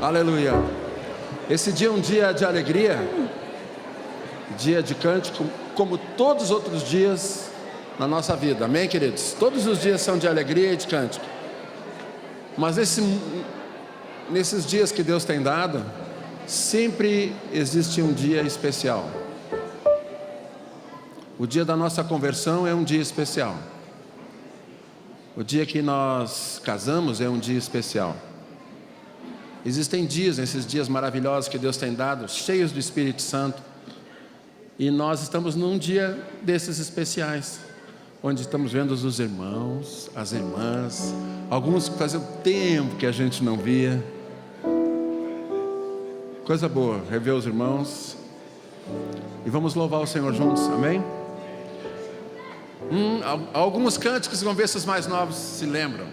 Aleluia. Esse dia é um dia de alegria, dia de cântico, como todos os outros dias na nossa vida. Amém, queridos? Todos os dias são de alegria e de cântico. Mas nesses dias que Deus tem dado, sempre existe um dia especial. O dia da nossa conversão é um dia especial. O dia que nós casamos é um dia especial. Existem dias, esses dias maravilhosos que Deus tem dado, cheios do Espírito Santo. E nós estamos num dia desses especiais, onde estamos vendo os irmãos, as irmãs, alguns que fazia tempo que a gente não via. Coisa boa, rever os irmãos. E vamos louvar o Senhor juntos, amém? Alguns cânticos, vamos ver se os mais novos se lembram.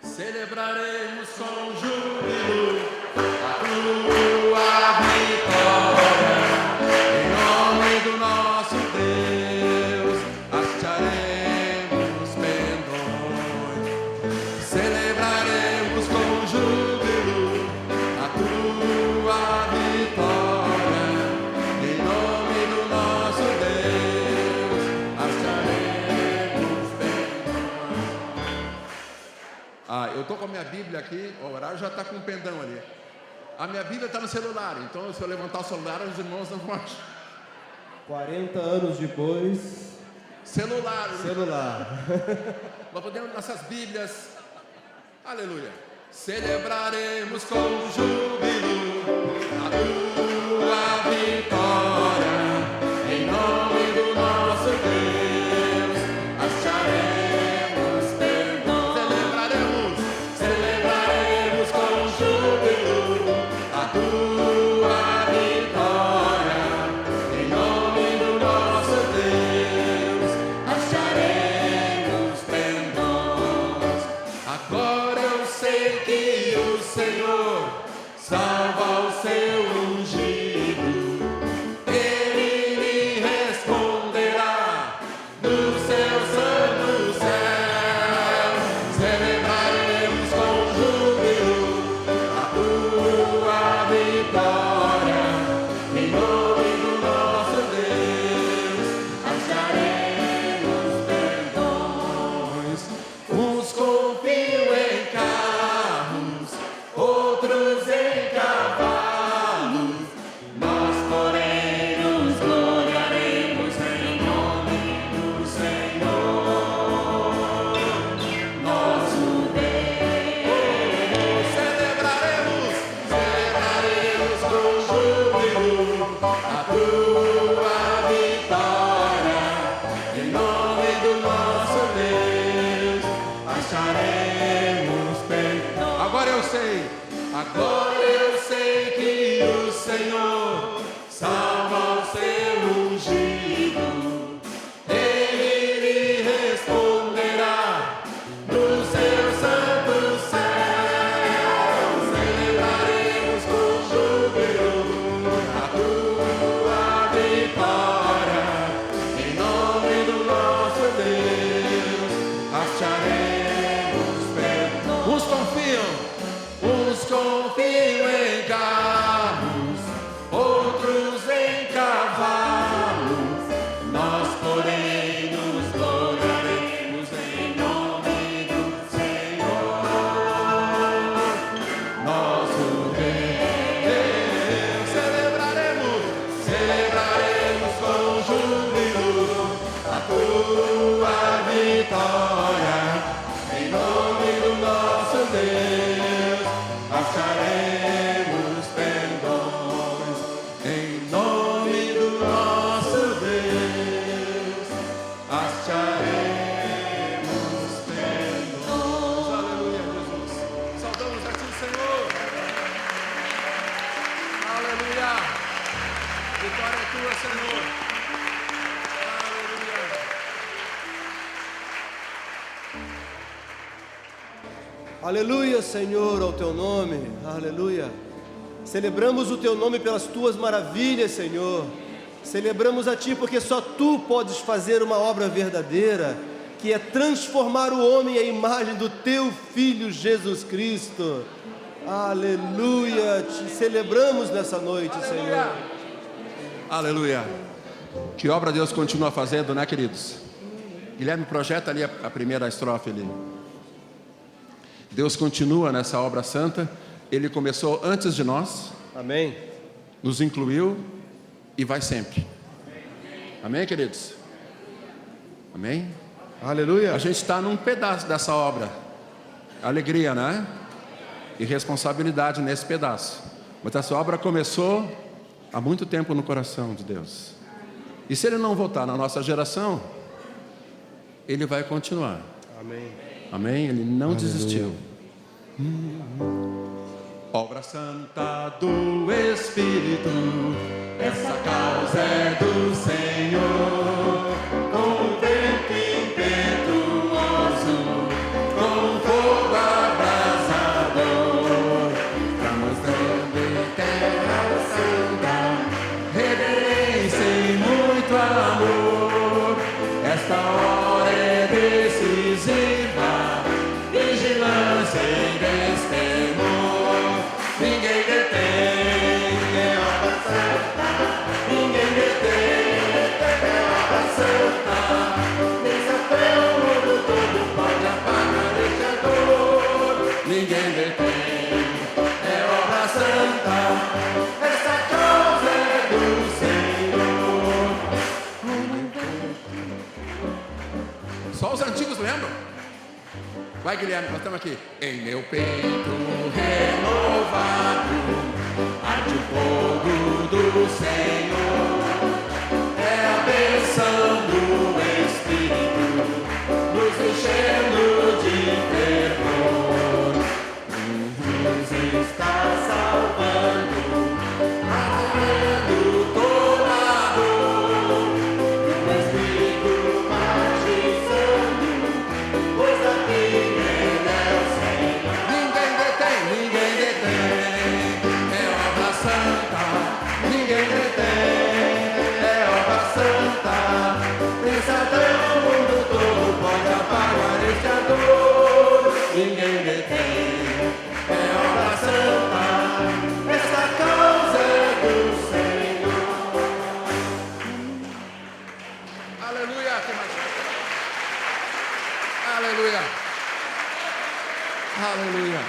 Celebraremos com júbilo a tua vitória, em nome do nosso Deus, hastearemos pendões. Celebraremos com júbilo a tua vitória, em nome do nosso Deus, hastearemos pendões. Eu estou com a minha Bíblia aqui, o horário já está com um pendão ali. A minha Bíblia está no celular, então se eu levantar o celular, os irmãos não vão achar. 40 anos depois. Celular. Nós podemos nossas Bíblias. Aleluia. Celebraremos com júbilo a tua vitória, em nome do nosso Deus, acharemos perdão. Celebraremos com júbilo a tua vitória, em nome do nosso Deus, acharemos pendões. Agora eu sei que o Senhor salva o seu ungido, Ele lhe responderá do seu santo céu. Celebraremos com júbilo a tua vitória, em nome do nosso Deus, acharemos perdões. Uns confiam em carros, outros em cavalos, nós porém nos gloriaremos em nome do Senhor, nosso Deus. Celebraremos com júbilo a tua vitória, em nome do nosso Deus, acharemos perdão. Agora eu sei que o Senhor salva o seu ungido, Ele lhe responderá do seu santo céu. Celebraremos com júbilo a tua vitória, em nome do nosso Deus, acharemos perdão. Uns confiam em carros, outros em cavalos, nós porém nos gloriaremos em nome do Senhor, nosso Deus. Celebraremos com júbilo a tua vitória, em nome do nosso Deus, acharemos pendões. Em nome do nosso Deus, acharemos pendões. Aleluia, Jesus. Saudamos a ti, Senhor. Aleluia. Vitória é tua, Senhor. Aleluia, Senhor, ao teu nome. Aleluia. Celebramos o teu nome pelas tuas maravilhas, Senhor. Celebramos a ti porque só tu podes fazer uma obra verdadeira, que é transformar o homem à imagem do teu Filho Jesus Cristo. Aleluia, te celebramos nessa noite, Senhor. Aleluia. Que obra Deus continua fazendo, né, queridos? Guilherme, projeta ali a primeira estrofe ali. Deus continua nessa obra santa. Ele começou antes de nós. Amém. Nos incluiu e vai sempre. Amém, queridos? Amém? Aleluia. A gente está num pedaço dessa obra. Alegria, né? E responsabilidade nesse pedaço. Mas essa obra começou há muito tempo no coração de Deus. E se Ele não voltar na nossa geração, Ele vai continuar. Amém. Amém? Ele não desistiu. Obra santa do Espírito, essa causa é do Senhor. Com o vento impetuoso, com fogo abrasador, estamos dando em terra santa, reverência e muito amor. Esta hora é decisiva, vigilância e destemor. Ninguém detém, é obra santa. Ninguém detém, é obra santa. Nesse até o mundo todo pode apagar este dor. Ninguém detém, é obra santa. Essa causa é do Senhor. Só os antigos lembram? Vai, Guilherme, nós estamos aqui. Em meu peito renovado arde o fogo do Senhor. É a bênção do Espírito nos enchendo de fervor. Deus está salvando, arrancando toda a dor. O Espírito batizando, pois aqui Ele é o Senhor. Ninguém detém, é obra santa. Ninguém detém, é obra santa. Pensa até o mundo todo pode apagar este dor. Ninguém detém, é obra santa. Essa causa é do Senhor. Aleluia, que mais? Aleluia. Aleluia.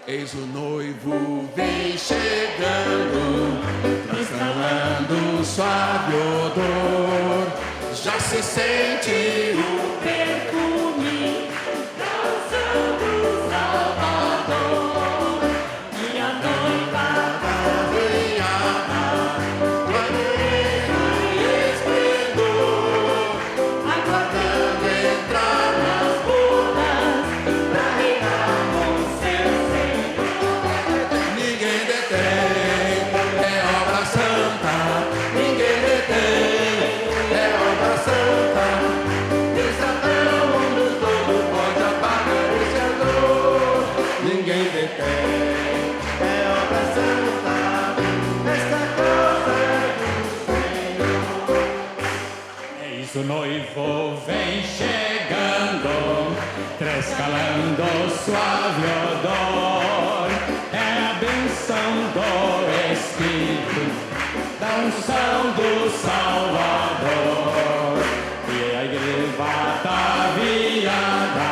Eis o noivo vem chegando, transformando suave odor. Já se sente o perfume da unção do Salvador. E a noiva ataviada, banheiro e esplendor, aguardando entrar nas bodas pra reinar com seu Senhor. Ninguém detém, é obra santa. Ninguém detém, é obra santa. Pensa até o mundo todo pode apagar esse dor. Ninguém detém, é obra santa. Esta causa é do Senhor. Eis o noivo vem chegando, trescalando suave odor. É a benção do Espírito, da unção do Salvador. E a igreja ataviada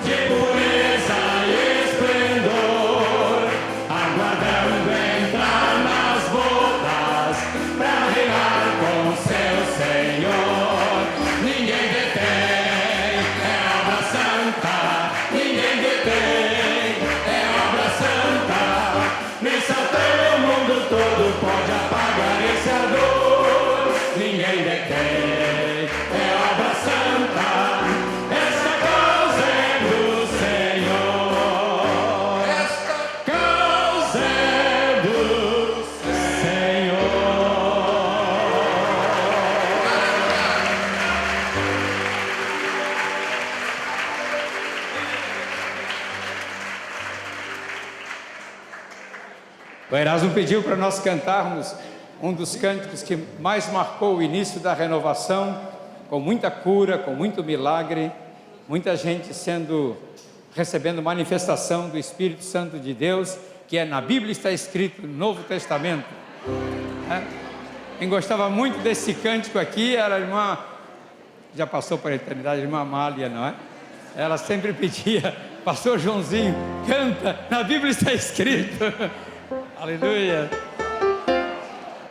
de pureza e esplendor, aguardando entrar nas bodas pra reinar com seu Senhor. Ninguém detém, é obra santa. Ninguém detém, é obra santa. Nesse altar o mundo todo pode apagar esse dor. Ninguém detém, é obra santa. Esta causa é do Senhor. Esta causa é do Senhor. O Erasmo pediu para nós cantarmos um dos cânticos que mais marcou o início da renovação, com muita cura, com muito milagre, muita gente sendo recebendo manifestação do Espírito Santo de Deus, que na Bíblia está escrito no Novo Testamento. Quem gostava muito desse cântico aqui era a irmã, já passou para a eternidade, a irmã Amália, não é? Ela sempre pedia, pastor Joãozinho, canta, na Bíblia está escrito. Aleluia.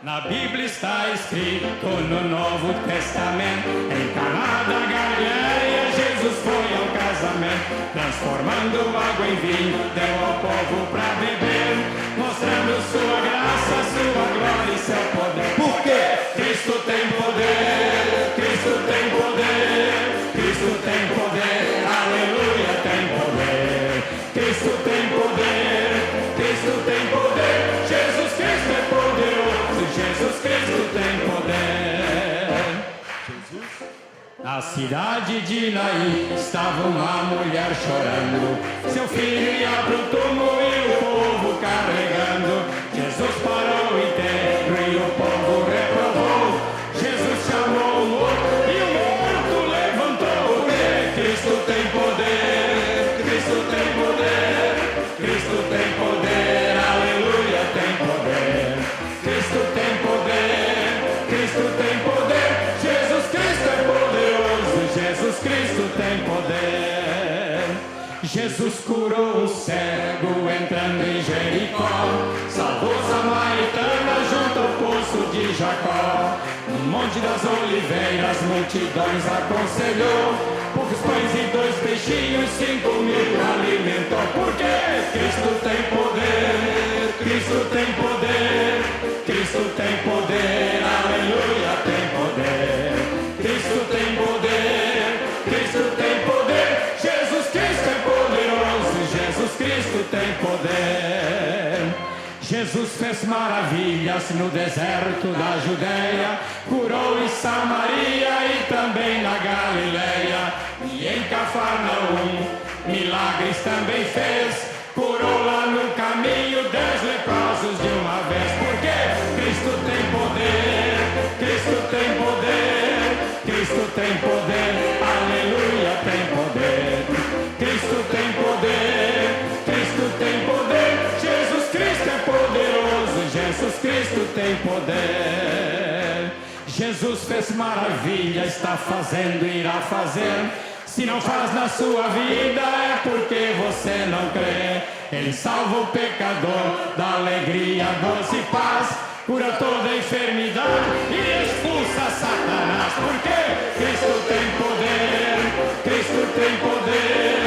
Na Bíblia está escrito no Novo Testamento, em Caná da Galileia Jesus foi ao casamento, transformando água em vinho, deu ao povo para beber, mostrando sua graça, sua glória e seu poder. Por quê? Cristo tem poder, Cristo tem poder, Cristo tem poder, aleluia, tem poder. Cristo tem poder, Cristo tem poder, Jesus Cristo é poderoso, Jesus Cristo tem poder. Na cidade de Naim estava uma mulher chorando, seu filho ia pro túmulo e o povo carregando. Jesus parou inteiro e o povo reprovou. Jesus chamou o morto e o morto levantou. Porque Cristo tem poder, Cristo tem poder, Cristo tem poder, aleluia, tem poder. Cristo tem poder, Cristo tem poder, Jesus Cristo é poderoso, Jesus Cristo tem poder. Jesus curou o cego entrando em Jericó, salvou Samaritana junto ao poço de Jacó. No Monte das Oliveiras multidões aconselhou, poucos pães e 2 peixinhos, 5.000 alimentou. Porque Cristo tem poder, Cristo tem poder, Cristo tem poder, aleluia, tem poder. Cristo tem poder, Cristo tem poder, Jesus Cristo é poderoso, Jesus Cristo tem poder. Jesus fez maravilhas no deserto da Judeia, curou em Samaria e também na Galileia. E em Cafarnaum, milagres também fez, curou lá no caminho 10 leprosos de uma vez. Porque Cristo tem poder, Cristo tem poder, Cristo tem poder, aleluia, tem poder. Cristo tem poder, Cristo tem poder, Jesus Cristo é poderoso, Jesus Cristo tem poder. Jesus fez maravilha, está fazendo, irá fazer. Se não faz na sua vida é porque você não crê. Ele salva o pecador da alegria, doce paz, cura toda enfermidade e expulsa Satanás. Porque Cristo tem poder, Cristo tem poder,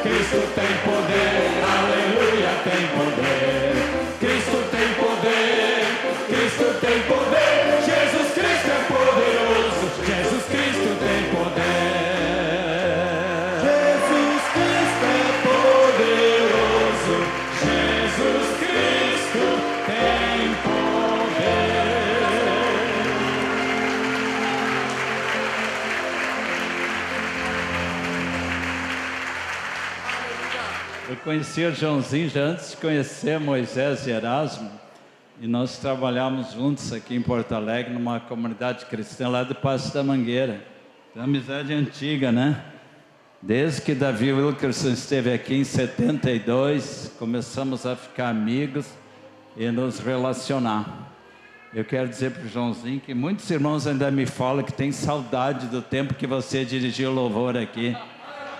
Cristo tem poder, aleluia, tem poder. Cristo tem poder, Cristo tem poder, Jesus Cristo é poderoso, Jesus Cristo tem poder. Jesus Cristo é poderoso, Jesus Cristo tem poder. Eu conheci o Joãozinho já antes de conhecer Moisés e Erasmo, e nós trabalhamos juntos aqui em Porto Alegre, numa comunidade cristã lá do Passo da Mangueira. Então, amizade antiga, né? Desde que Davi Wilkerson esteve aqui em 72, começamos a ficar amigos e nos relacionar. Eu quero dizer para o Joãozinho que muitos irmãos ainda me falam que tem saudade do tempo que você dirigiu o louvor aqui.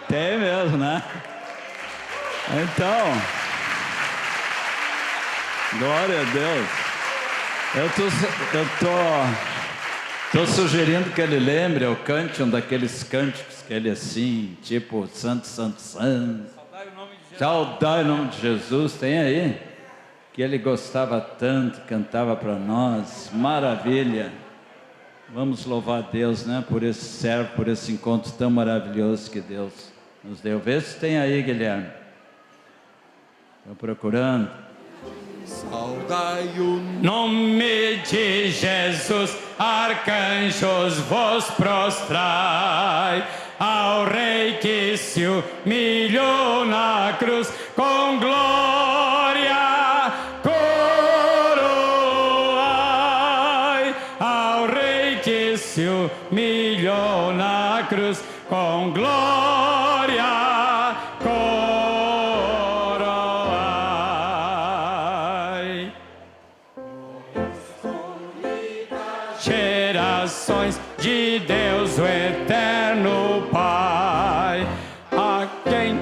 Tem mesmo, né? Então, glória a Deus. Eu tô sugerindo que ele lembre ou cante um daqueles cânticos que ele assim, tipo Santo, Santo, Santo. Saudai o nome de Jesus. Tem aí? Que ele gostava tanto, cantava para nós. Maravilha. Vamos louvar a Deus, né? Por esse servo, por esse encontro tão maravilhoso que Deus nos deu. Vê se tem aí, Guilherme. Estou procurando. Saudai o Nome de Jesus, arcanjos vos prostrai, ao Rei que se humilhou na cruz, com glória coroai, ao Rei que se humilhou na cruz, com glória coroai. de Deus, o eterno Pai, a quem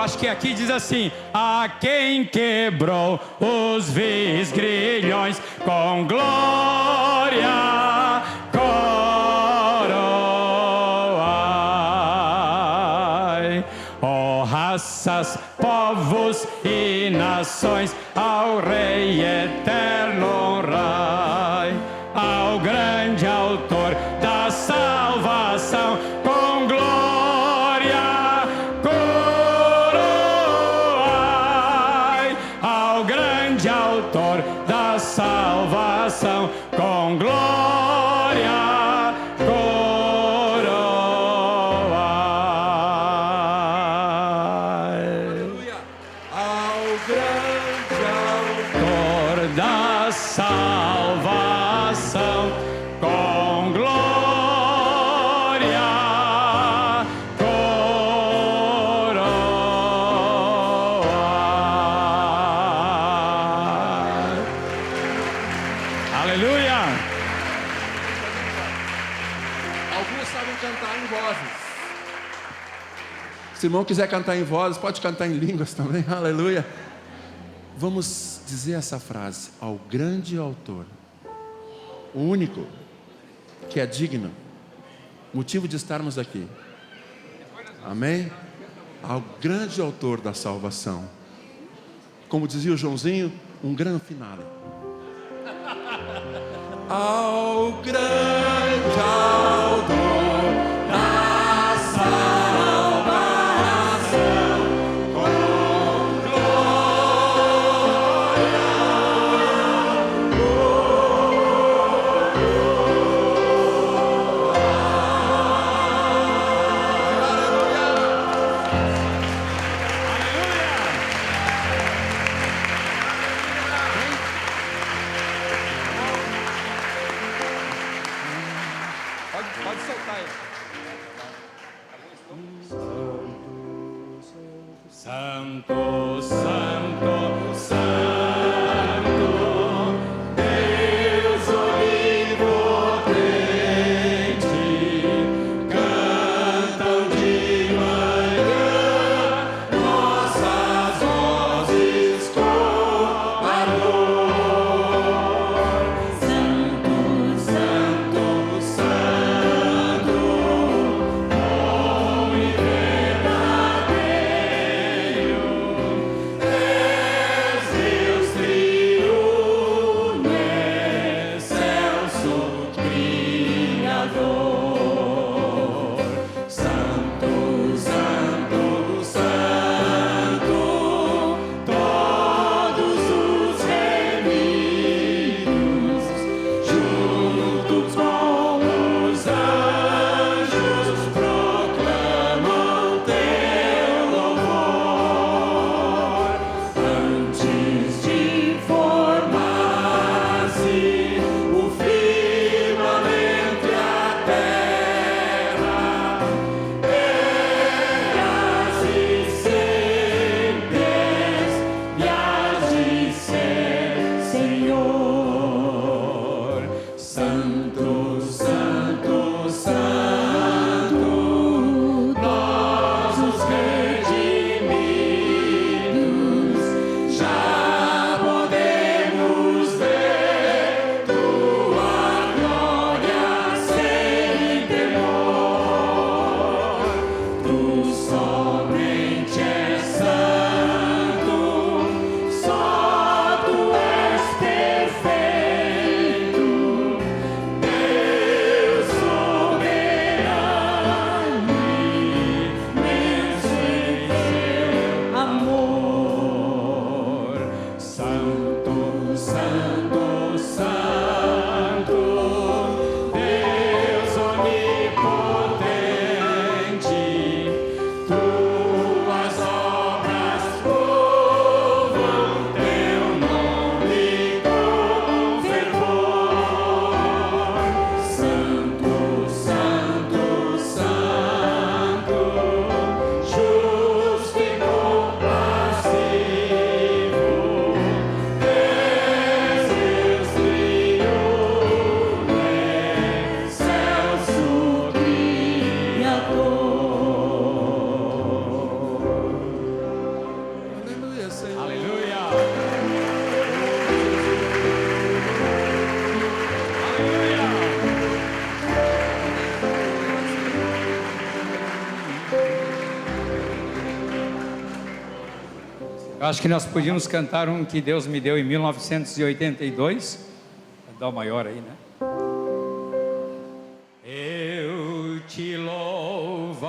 acho que aqui diz assim: a quem quebrou os visgrilhões com glória coroai. Ó raças, povos e nações, ao Rei eterno honrai, ao grande autor da salvação, com glória coroai, ao grande autor da salvação, com glória coroai. Ao grande autor da salvação, com glória coroai. Aleluia! Alguns sabem cantar em vozes. Se o irmão quiser cantar em vozes, pode cantar em línguas também. Aleluia. Vamos dizer essa frase: ao grande autor, o único que é digno, motivo de estarmos aqui. Amém? Ao grande autor da salvação. Como dizia o Joãozinho, um grande finale. Ao grande autor da salvação, com Pode soltar aí. Santo, Santo, Santo, Deus onipotente, cantam de manhã nossas vozes com amor. Santo, Santo, Santo, bom e verdadeiro, Eu acho que nós podíamos cantar um que Deus me deu em 1982. Dó maior aí, né? Eu te louvarei,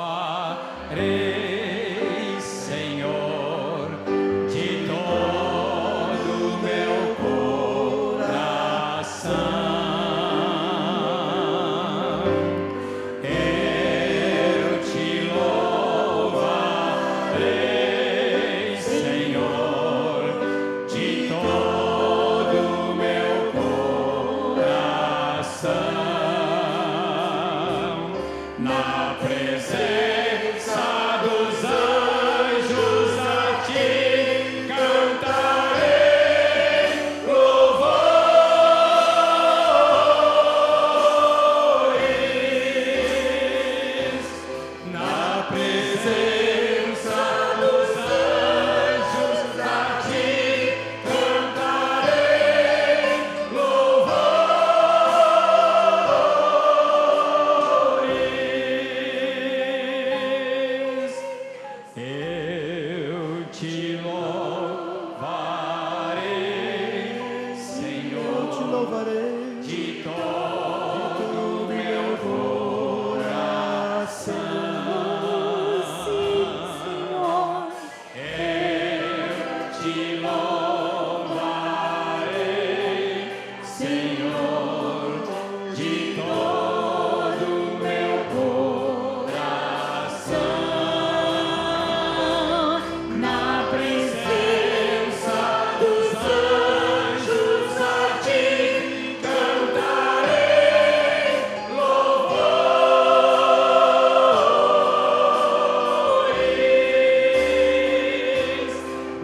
Senhor, de todo o meu coração. Eu te louvarei, Senhor, de todo o meu coração. Na presença dos anjos a ti cantarei louvores. Na presença dos anjos a ti cantarei louvores. Eu te louvarei, Senhor, te louvarei. de todo o meu coração. Eu te louvarei, Senhor, de todo o meu coração. Na presença dos anjos a ti cantarei louvores.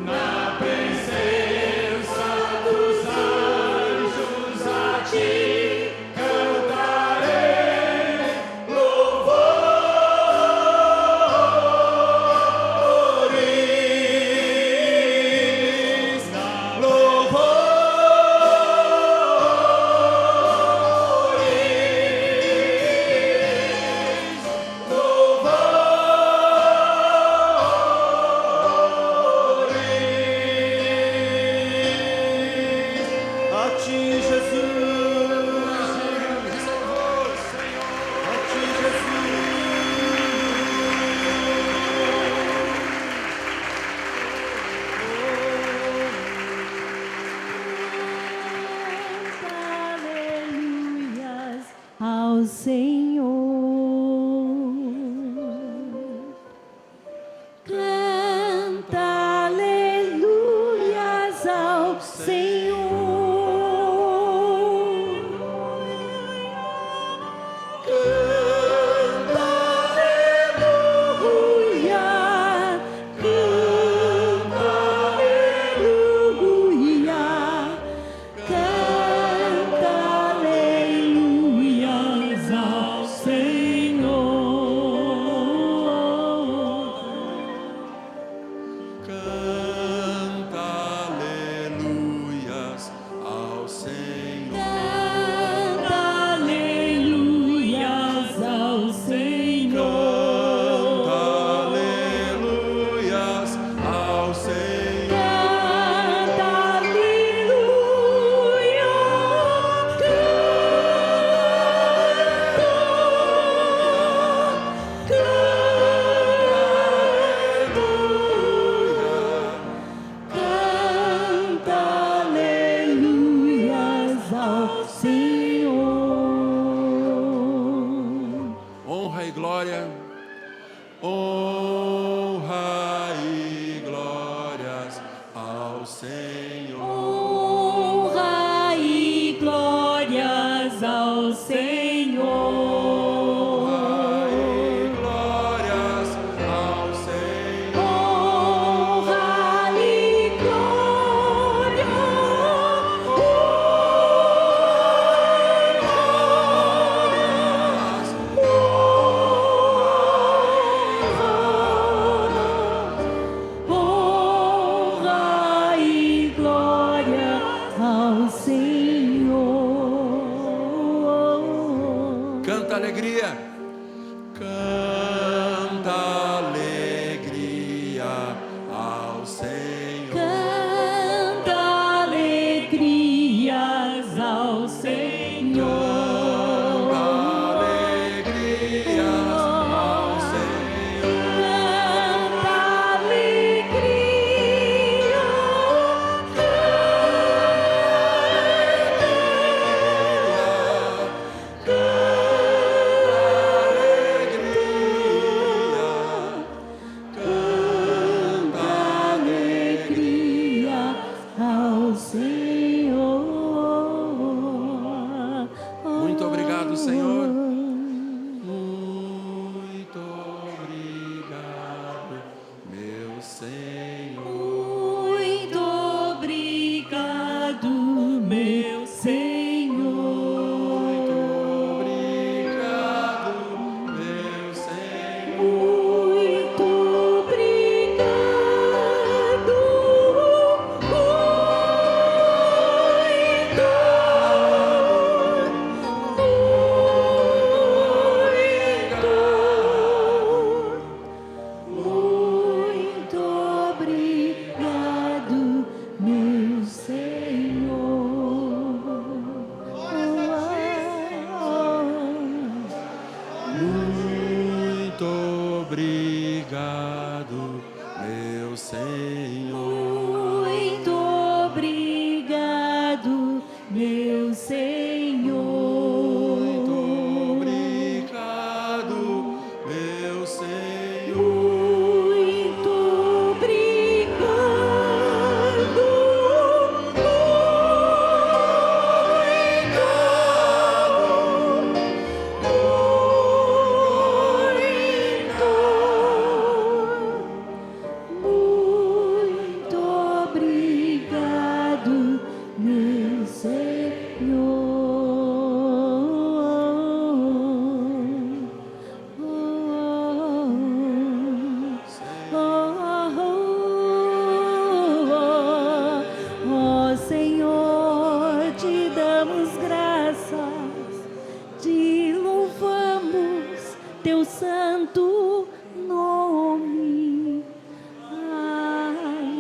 Na presença dos anjos a ti cantarei louvores. A ti, Jesus. A ti, Aleluias ao Senhor. Canta aleluias ao Senhor. Canta aleluia, canta aleluia, canta aleluias ao Senhor. Canta aleluias ao Senhor. Canta aleluias ao Senhor. Aleluias ao Senhor. Canta aleluia, canta aleluias ao Senhor. Honra e glória. Honra e glórias ao Senhor. Honra e glórias ao Senhor. E glórias ao Senhor. Honra e glória, honra e glória. obrigado, meu Senhor. Muito obrigado, meu Senhor. Muito obrigado, meu Senhor. Muito obrigado, muito obrigado, meu Senhor. Oh, Senhor, te damos graças, te louvamos teu santo nome. Aleluia.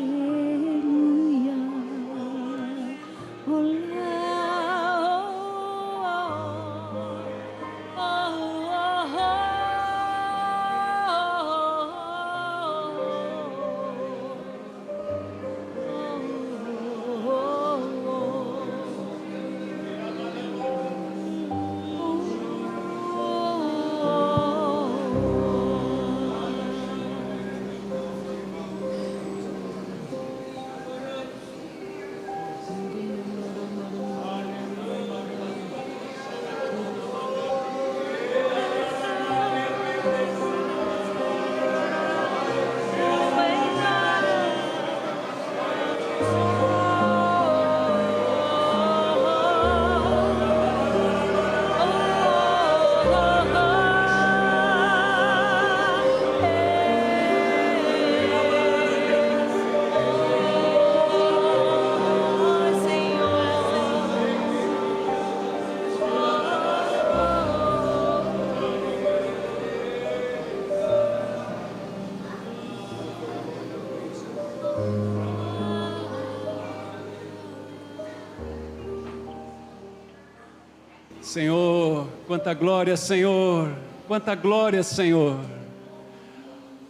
Senhor, quanta glória, Senhor, quanta glória, Senhor.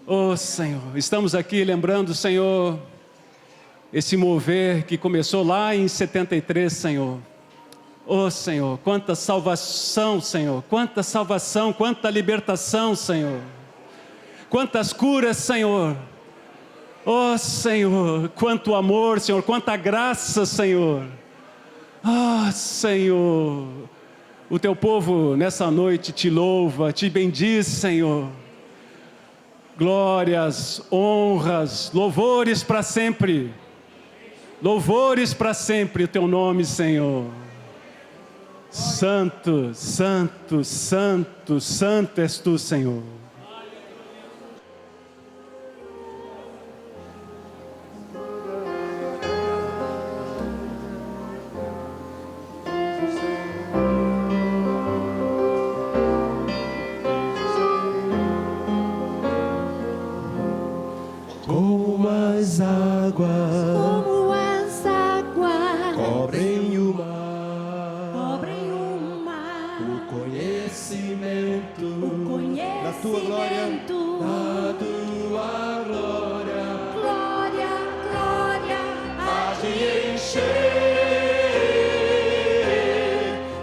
Oh, Senhor, estamos aqui lembrando, Senhor, esse mover que começou lá em 73, Senhor. Oh, Senhor, quanta salvação, Senhor, quanta libertação, Senhor. Quantas curas, Senhor. Oh, Senhor, quanto amor, Senhor, quanta graça, Senhor. Ah, Senhor, o teu povo nessa noite te louva, te bendiz, Senhor. Glórias, honras, louvores para sempre. Louvores para sempre o teu nome, Senhor. Santo, santo, santo, santo és tu, Senhor. Como as águas Como as águas cobrem o mar, cobrem o mar, o conhecimento conhecimento da tua glória, da tua glória, glória, glória, há de encher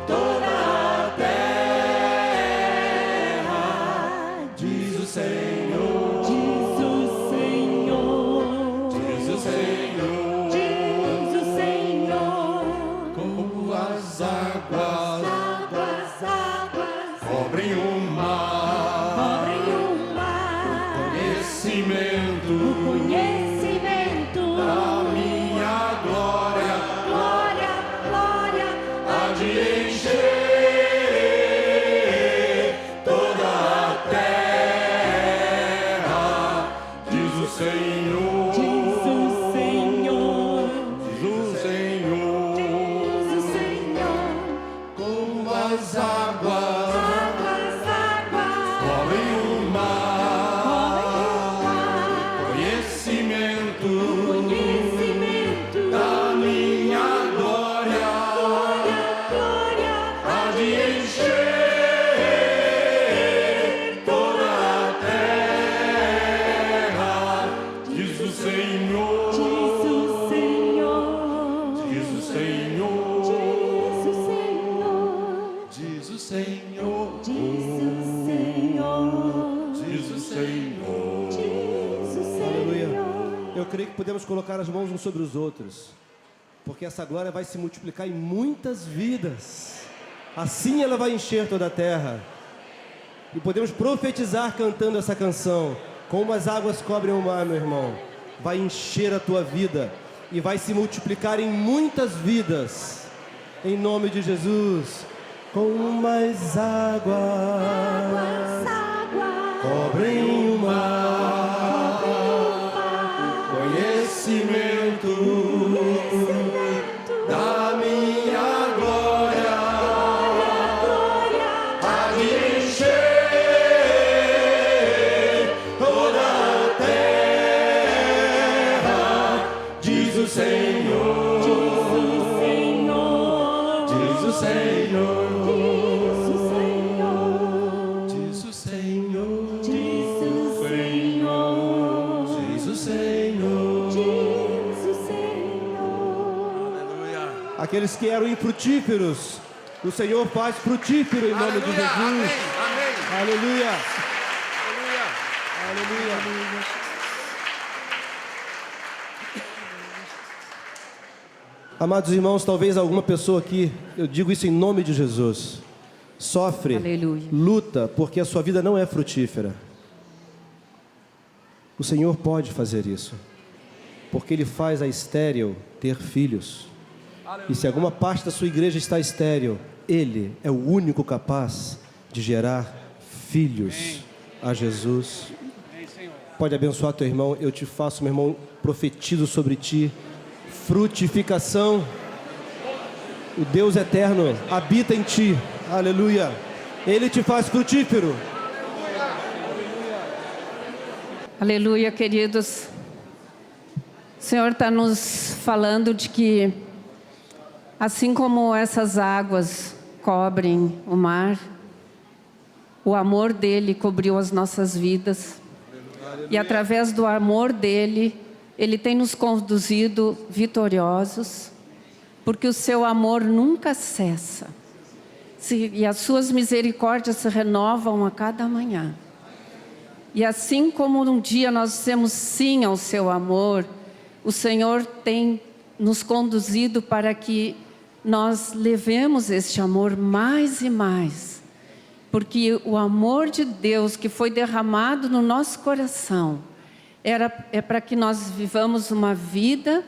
toda a terra, diz o Senhor, diz o Senhor, diz o Senhor, diz o Senhor. como as águas Águas cobrem o mar, cobrem o mar, conhecimento conhecimento, da minha glória, glória, glória, há de encher toda a terra. Senhor. Aleluia. Eu creio que podemos colocar as mãos uns sobre os outros, porque essa glória vai se multiplicar em muitas vidas. Assim ela vai encher toda a terra. E podemos profetizar cantando essa canção. Como as águas cobrem o mar, meu irmão, vai encher a tua vida e vai se multiplicar em muitas vidas. Em nome de Jesus. Como as águas cobrem o mar, conhecimento da minha glória há de encher toda a terra, diz o Senhor, diz o Senhor. Aqueles que eram infrutíferos, o Senhor faz frutífero em nome de Jesus. Amém. Aleluia. Aleluia. Aleluia. Amados irmãos, talvez alguma pessoa aqui, eu digo isso em nome de Jesus, sofre, Aleluia. luta, porque a sua vida não é frutífera. O Senhor pode fazer isso, porque Ele faz a estéril ter filhos. E se alguma parte da sua igreja está estéril, Ele é o único capaz de gerar filhos a Jesus. Pode abençoar teu irmão. Eu te faço, meu irmão, profetizo sobre ti frutificação. O Deus eterno habita em ti. Aleluia. Ele te faz frutífero. Aleluia, queridos. O Senhor está nos falando de que, assim como essas águas cobrem o mar, o amor dele cobriu as nossas vidas. E através do amor dele, ele tem nos conduzido vitoriosos, porque o seu amor nunca cessa. E as suas misericórdias se renovam a cada manhã. E assim como um dia nós dissemos sim ao seu amor, o Senhor tem nos conduzido para que nós levemos este amor mais e mais, porque o amor de Deus que foi derramado no nosso coração é para que nós vivamos uma vida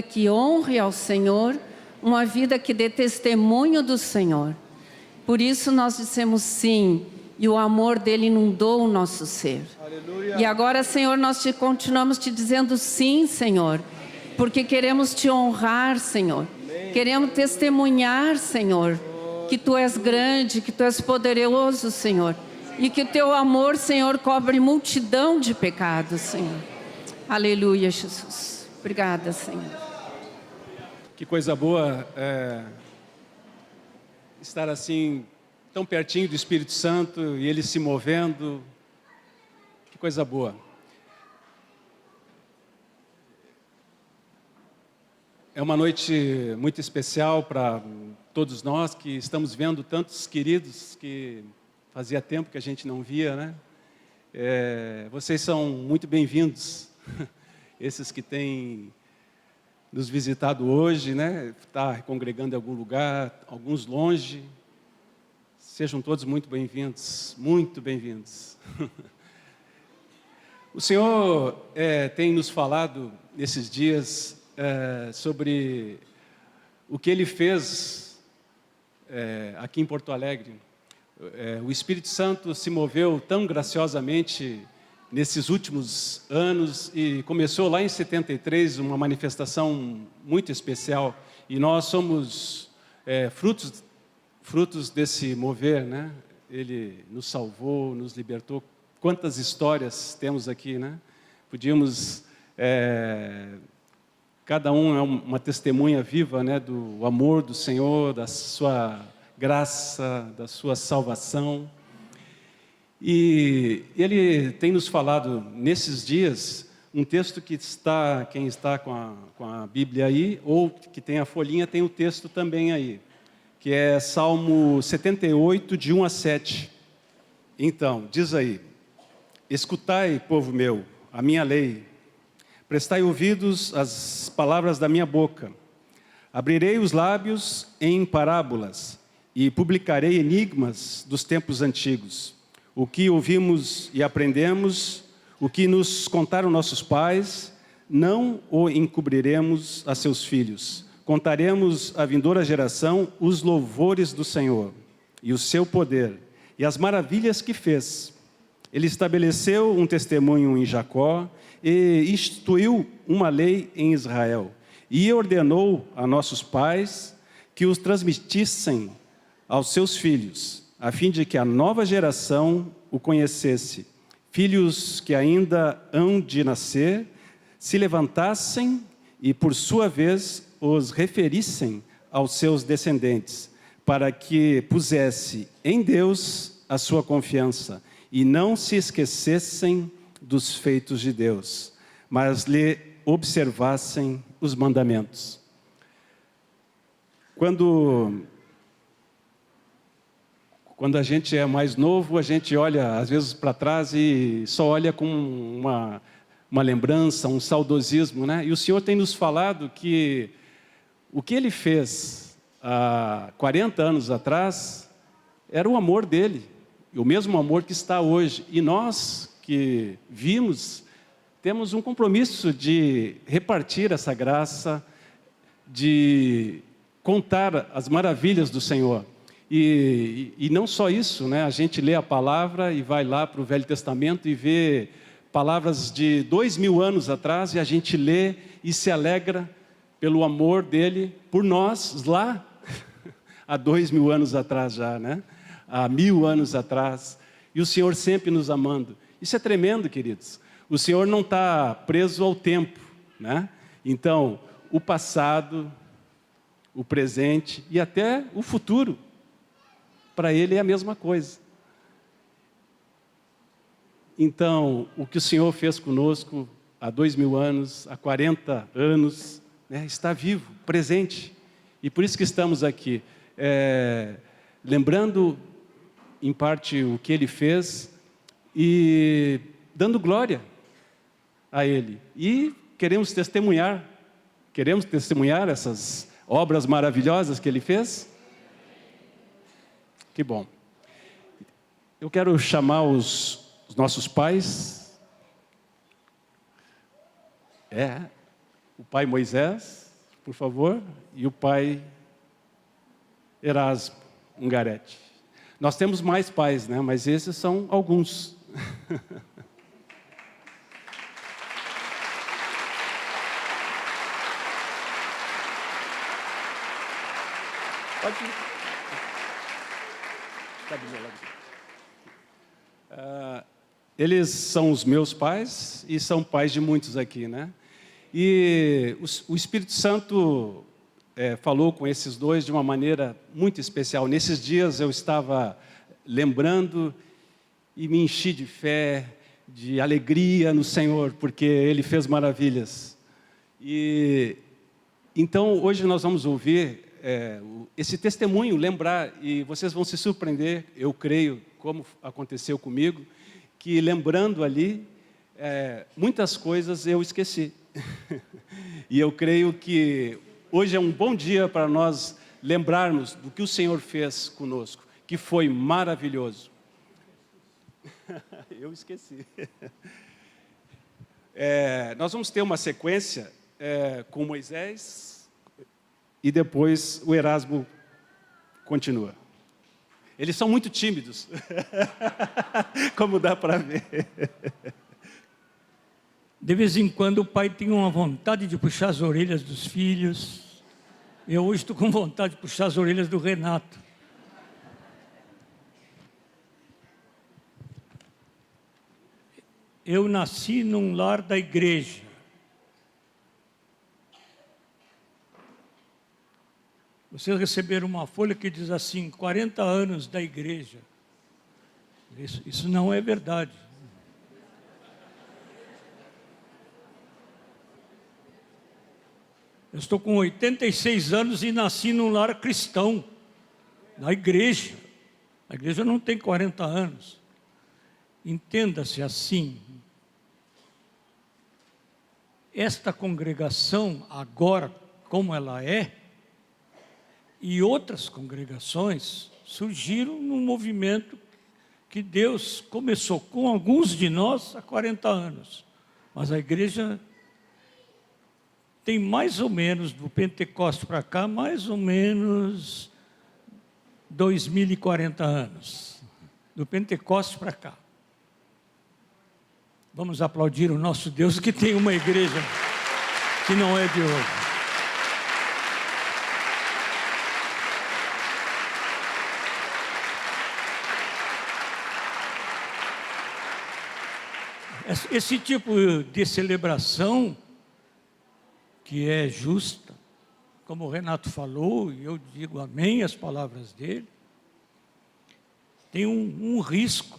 que honre ao Senhor, uma vida que dê testemunho do Senhor. Por isso nós dissemos sim, e o amor dele inundou o nosso ser. Aleluia. E agora, Senhor, nós continuamos te dizendo sim, Senhor, porque queremos te honrar, Senhor. Queremos testemunhar, Senhor, que Tu és grande, que Tu és poderoso, Senhor. E que o Teu amor, Senhor, cobre multidão de pecados, Senhor. Aleluia, Jesus. Obrigada, Senhor. Que coisa boa estar assim, tão pertinho do Espírito Santo e Ele se movendo. Que coisa boa. É uma noite muito especial para todos nós que estamos vendo tantos queridos que fazia tempo que a gente não via, né? Vocês são muito bem-vindos, esses que têm nos visitado hoje, né? Está congregando em algum lugar, alguns longe. Sejam todos muito bem-vindos, muito bem-vindos. O Senhor tem nos falado nesses dias sobre o que Ele fez aqui em Porto Alegre. O Espírito Santo se moveu tão graciosamente nesses últimos anos e começou lá em 73 uma manifestação muito especial, e nós somos frutos desse mover, né? Ele nos salvou, nos libertou. Quantas histórias temos aqui, né? Podíamos cada um é uma testemunha viva, né, do amor do Senhor, da sua graça, da sua salvação. E Ele tem nos falado nesses dias um texto que está, quem está com a Bíblia aí, ou que tem a folhinha, tem o texto também aí, que é Salmo 78, de 1 a 7. Então, diz aí: escutai, povo meu, a minha lei. Prestai ouvidos às palavras da minha boca. Abrirei os lábios em parábolas e publicarei enigmas dos tempos antigos. O que ouvimos e aprendemos, o que nos contaram nossos pais, não o encobriremos a seus filhos. Contaremos à vindoura geração os louvores do Senhor e o seu poder e as maravilhas que fez. Ele estabeleceu um testemunho em Jacó e instituiu uma lei em Israel. E ordenou a nossos pais que os transmitissem aos seus filhos, a fim de que a nova geração o conhecesse. Filhos que ainda hão de nascer, se levantassem e, por sua vez, os referissem aos seus descendentes, para que pusesse em Deus a sua confiança e não se esquecessem dos feitos de Deus, mas lhe observassem os mandamentos. Quando a gente é mais novo, a gente olha às vezes para trás e só olha com uma lembrança, um saudosismo, né? E o Senhor tem nos falado que o que Ele fez há 40 anos atrás era o amor dEle, o mesmo amor que está hoje. E nós que vimos, temos um compromisso de repartir essa graça, de contar as maravilhas do Senhor. E não só isso, né? A gente lê a palavra e vai lá para o Velho Testamento e vê palavras de 2000 anos atrás, e a gente lê e se alegra pelo amor dele por nós lá, há 2000 anos atrás já, né? Há 1000 anos atrás, e o Senhor sempre nos amando. Isso é tremendo, queridos. O Senhor não está preso ao tempo, né? Então, o passado, o presente e até o futuro, para Ele é a mesma coisa. Então, o que o Senhor fez conosco há 2000 anos, há 40 anos, né, está vivo, presente. E por isso que estamos aqui, lembrando em parte o que Ele fez e dando glória a Ele. E queremos testemunhar essas obras maravilhosas que Ele fez. Que bom. Eu quero chamar os nossos pais. O pai Moisés, por favor, e o pai Erasmo Ungaretti. Nós temos mais pais, né? Mas esses são alguns. Pode ir. Eles são os meus pais e são pais de muitos aqui, né? E o Espírito Santo falou com esses dois de uma maneira muito especial. Nesses dias eu estava lembrando e me enchi de fé, de alegria no Senhor, porque Ele fez maravilhas. E então hoje nós vamos ouvir esse testemunho, lembrar, e vocês vão se surpreender, eu creio, como aconteceu comigo, que lembrando ali, muitas coisas eu esqueci. E eu creio que hoje é um bom dia para nós lembrarmos do que o Senhor fez conosco, que foi maravilhoso. Eu esqueci. Nós vamos ter uma sequência com Moisés e depois o Erasmo continua. Eles são muito tímidos, como dá para ver. De vez em quando o pai tem uma vontade de puxar as orelhas dos filhos. Eu hoje estou com vontade de puxar as orelhas do Renato. Eu nasci num lar da igreja. Vocês receberam uma folha que diz assim, 40 anos da igreja. Isso não é verdade. Eu estou com 86 anos e nasci num lar cristão, na igreja. A igreja não tem 40 anos. entenda-se assim, esta congregação agora, como ela é, e outras congregações surgiram num movimento que Deus começou com alguns de nós há 40 anos. Mas a igreja tem mais ou menos, do Pentecostes para cá, mais ou menos 2040 anos. Do Pentecostes para cá. Vamos aplaudir o nosso Deus que tem uma igreja que não é de hoje. Esse tipo de celebração, que é justa, como o Renato falou, e eu digo amém às palavras dele, tem um risco.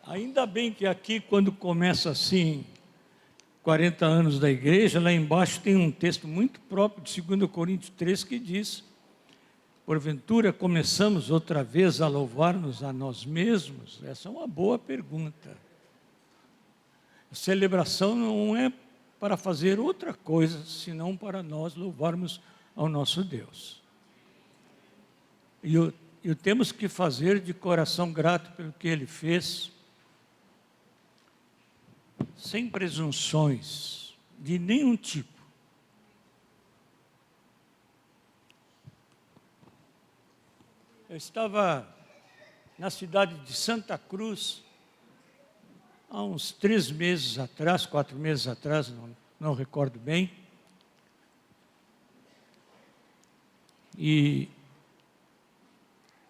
Ainda bem que aqui, quando começa assim, 40 anos da igreja, lá embaixo tem um texto muito próprio de 2 Coríntios 3 que diz: porventura começamos outra vez a louvar-nos a nós mesmos? Essa é uma boa pergunta. A celebração não é para fazer outra coisa, senão para nós louvarmos ao nosso Deus. E o temos que fazer de coração grato pelo que Ele fez, sem presunções de nenhum tipo. Eu estava na cidade de Santa Cruz há uns 3 meses atrás, 4 meses atrás, não recordo bem. E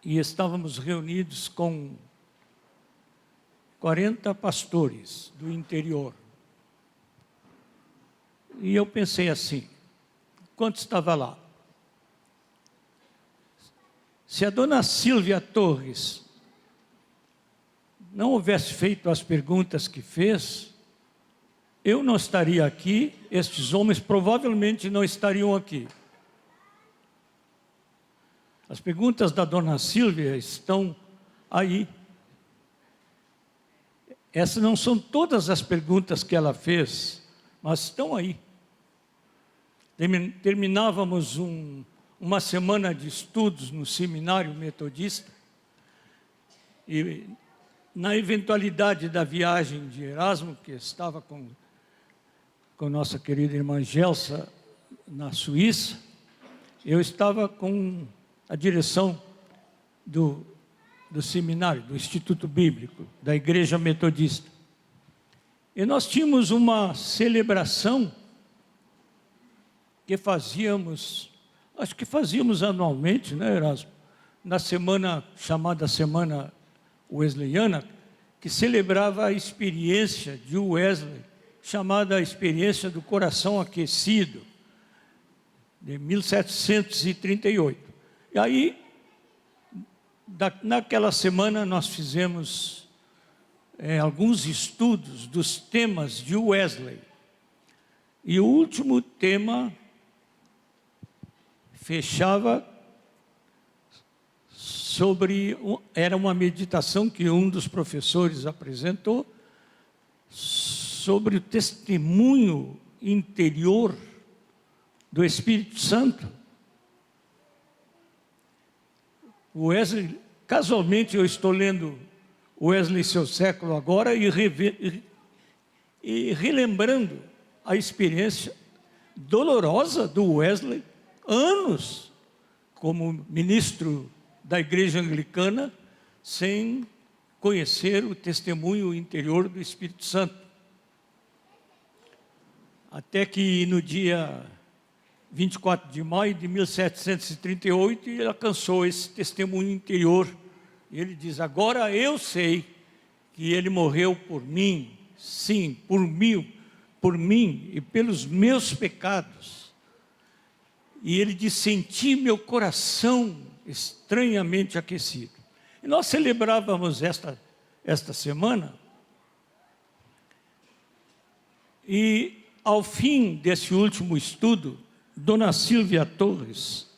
estávamos reunidos com 40 pastores do interior. E eu pensei assim, enquanto estava lá, se a dona Silvia Torres não houvesse feito as perguntas que fez, eu não estaria aqui, estes homens provavelmente não estariam aqui. As perguntas da dona Silvia estão aí. Essas não são todas as perguntas que ela fez, mas estão aí. Terminávamos uma semana de estudos no seminário metodista, e na eventualidade da viagem de Erasmo, que estava com nossa querida irmã Gelsa na Suíça, eu estava com a direção do seminário, do Instituto Bíblico, da Igreja Metodista. E nós tínhamos uma celebração que fazíamos, acho que fazíamos anualmente, né, Erasmo? Na semana chamada Semana Wesleyana, que celebrava a experiência de Wesley, chamada a experiência do coração aquecido, de 1738. E aí, naquela semana, nós fizemos alguns estudos dos temas de Wesley. E o último tema fechava era uma meditação que um dos professores apresentou sobre o testemunho interior do Espírito Santo. Wesley, casualmente eu estou lendo Wesley, Seu Século agora e relembrando a experiência dolorosa do Wesley, anos como ministro da Igreja Anglicana, sem conhecer o testemunho interior do Espírito Santo. Até que no dia 24 de maio de 1738, ele alcançou esse testemunho interior. E ele diz: agora eu sei que ele morreu por mim, sim, por mim e pelos meus pecados. E ele diz: senti meu coração estranhamente aquecido. E nós celebrávamos esta semana, e ao fim desse último estudo, dona Silvia Torres,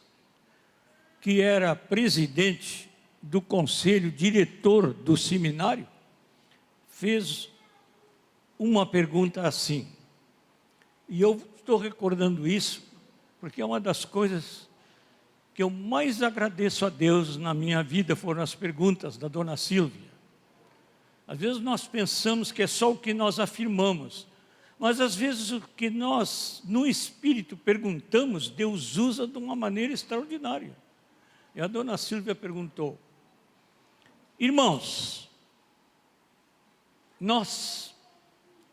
que era presidente do conselho diretor do seminário fez uma pergunta assim, e eu estou recordando isso porque é uma das coisas que eu mais agradeço a Deus na minha vida, foram as perguntas da dona Silvia. Às vezes nós pensamos que é só o que nós afirmamos, mas às vezes o que nós, no Espírito, perguntamos, Deus usa de uma maneira extraordinária. E a dona Silvia perguntou: irmãos, nós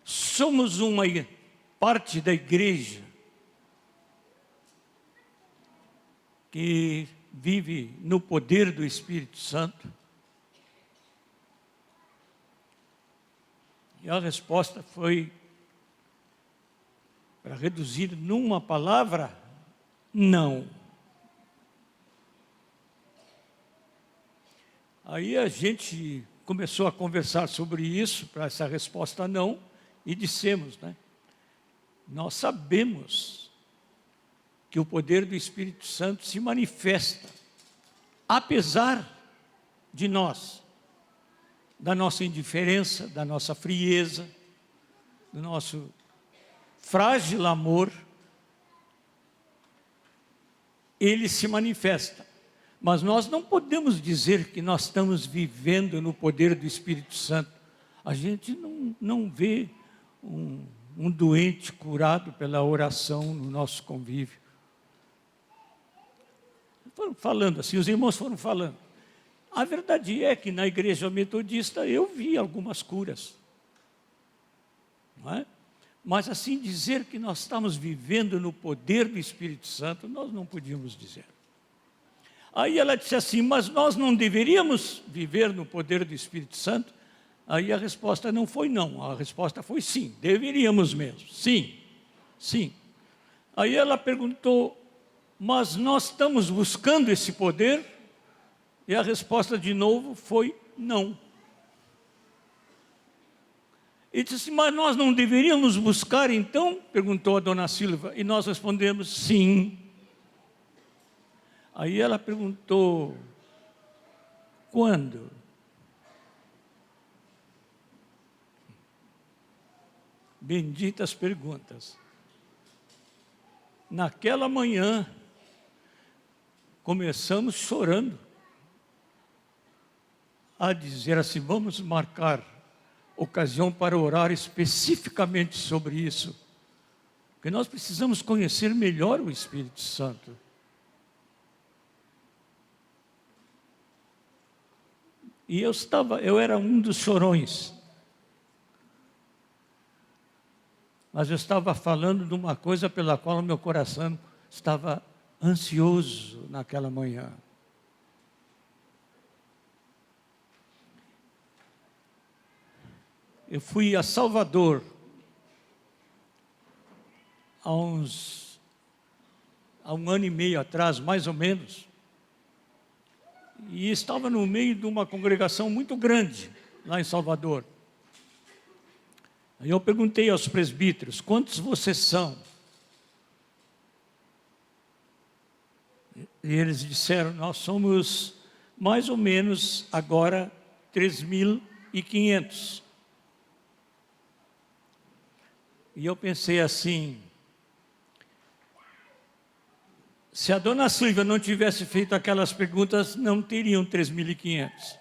somos uma parte da igreja que vive no poder do Espírito Santo? E a resposta foi, para reduzir numa palavra, não. Aí a gente começou a conversar sobre isso, para essa resposta não, e dissemos, né? Nós sabemos que o poder do Espírito Santo se manifesta, apesar de nós, da nossa indiferença, da nossa frieza, do nosso frágil amor, ele se manifesta. Mas nós não podemos dizer que nós estamos vivendo no poder do Espírito Santo. A gente não vê um doente curado pela oração no nosso convívio. Foram falando assim, os irmãos foram falando. A verdade é que na igreja metodista eu vi algumas curas. Não é? Mas assim, dizer que nós estamos vivendo no poder do Espírito Santo, nós não podíamos dizer. Aí ela disse assim, mas nós não deveríamos viver no poder do Espírito Santo? Aí a resposta não foi não, a resposta foi sim, deveríamos mesmo, sim, sim. Aí ela perguntou, mas nós estamos buscando esse poder? E a resposta de novo foi não. E disse assim, mas nós não deveríamos buscar então? Perguntou a dona Silva, e nós respondemos sim. Aí ela perguntou, quando? Benditas perguntas. Naquela manhã, começamos chorando, a dizer assim, vamos marcar ocasião para orar especificamente sobre isso, porque nós precisamos conhecer melhor o Espírito Santo. E eu era um dos chorões, mas eu estava falando de uma coisa pela qual o meu coração estava ansioso naquela manhã. Eu fui a Salvador há um ano e meio atrás, mais ou menos, e estava no meio de uma congregação muito grande lá em Salvador. Aí eu perguntei aos presbíteros, quantos vocês são? E eles disseram, nós somos mais ou menos agora 3.500. E eu pensei assim, se a dona Silvia não tivesse feito aquelas perguntas, não teriam 3.500.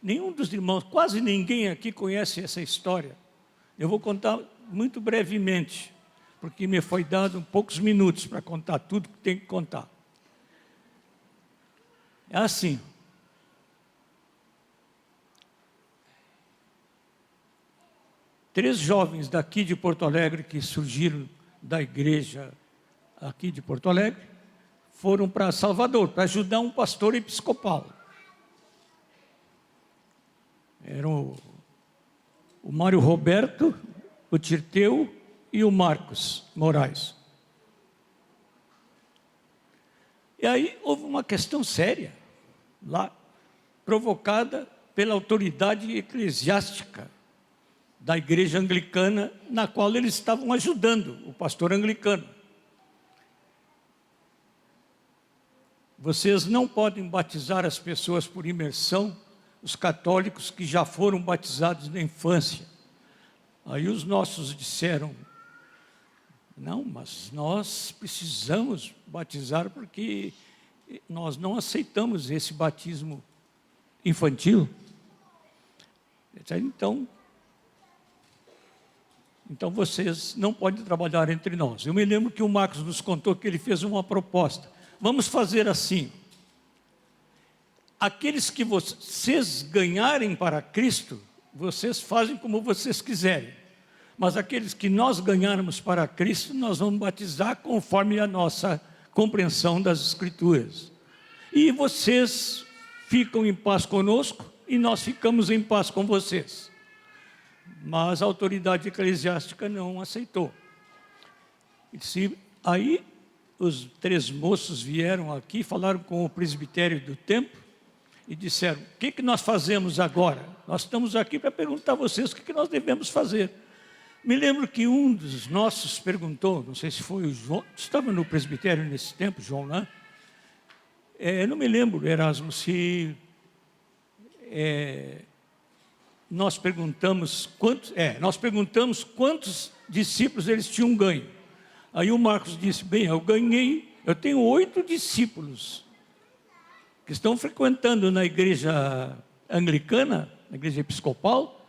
Nenhum dos irmãos, quase ninguém aqui conhece essa história. Eu vou contar muito brevemente, porque me foi dado poucos minutos para contar tudo que tem que contar. É assim. Três jovens daqui de Porto Alegre, que surgiram da igreja aqui de Porto Alegre, foram para Salvador, para ajudar um pastor episcopal. Eram o Mário Roberto, o Tirteu e o Marcos Moraes. E aí houve uma questão séria lá, provocada pela autoridade eclesiástica da igreja anglicana, na qual eles estavam ajudando o pastor anglicano. vocês não podem batizar as pessoas por imersão, os católicos que já foram batizados na infância. Aí os nossos disseram, não, mas nós precisamos batizar porque nós não aceitamos esse batismo infantil. Então vocês não podem trabalhar entre nós. Eu me lembro que o Marcos nos contou que ele fez uma proposta. Vamos fazer assim. Aqueles que vocês ganharem para Cristo, vocês fazem como vocês quiserem. Mas aqueles que nós ganharmos para Cristo, nós vamos batizar conforme a nossa compreensão das Escrituras. E vocês ficam em paz conosco e nós ficamos em paz com vocês. Mas a autoridade eclesiástica não aceitou. Aí os 3 moços vieram aqui, falaram com o presbitério do templo e disseram, o que nós fazemos agora? Nós estamos aqui para perguntar a vocês o que nós devemos fazer. Me lembro que um dos nossos perguntou, não sei se foi o João, estava no presbitério nesse tempo, João, né? Não me lembro, Erasmo, se nós perguntamos quantos discípulos eles tinham ganho. Aí o Marcos disse, bem, eu tenho 8 discípulos que estão frequentando na igreja anglicana, na igreja episcopal,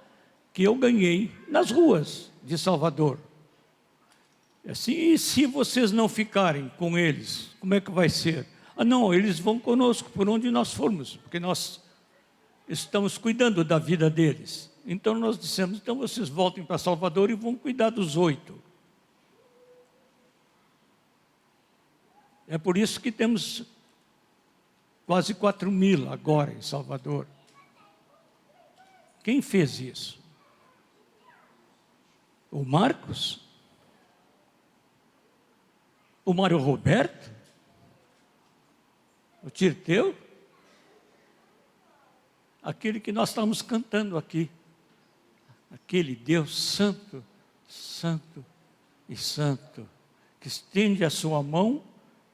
que eu ganhei nas ruas de Salvador. Assim, e se vocês não ficarem com eles, como é que vai ser? Não, eles vão conosco por onde nós formos, porque nós estamos cuidando da vida deles. Então nós dissemos, então vocês voltem para Salvador e vão cuidar dos 8. É por isso que temos quase 4.000 agora em Salvador. Quem fez isso? O Marcos? O Mário Roberto? O Tirteu? Aquele que nós estamos cantando aqui. Aquele Deus santo, santo e santo, que estende a sua mão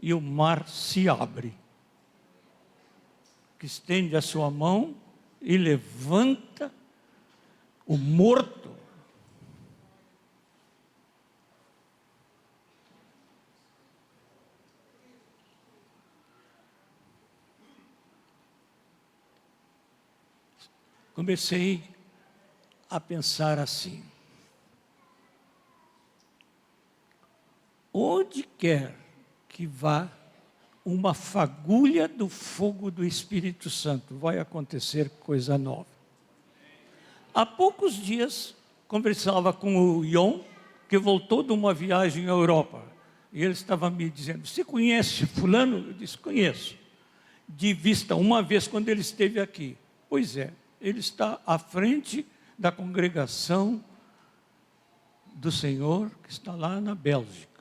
e o mar se abre. Que estende a sua mão e levanta o morto. Comecei a pensar assim: onde quer que vá uma fagulha do fogo do Espírito Santo, vai acontecer coisa nova. Há poucos dias, conversava com o Ion, que voltou de uma viagem à Europa, e ele estava me dizendo, você conhece fulano? Eu disse, conheço, de vista uma vez quando ele esteve aqui. Pois é, ele está à frente da congregação do Senhor, que está lá na Bélgica.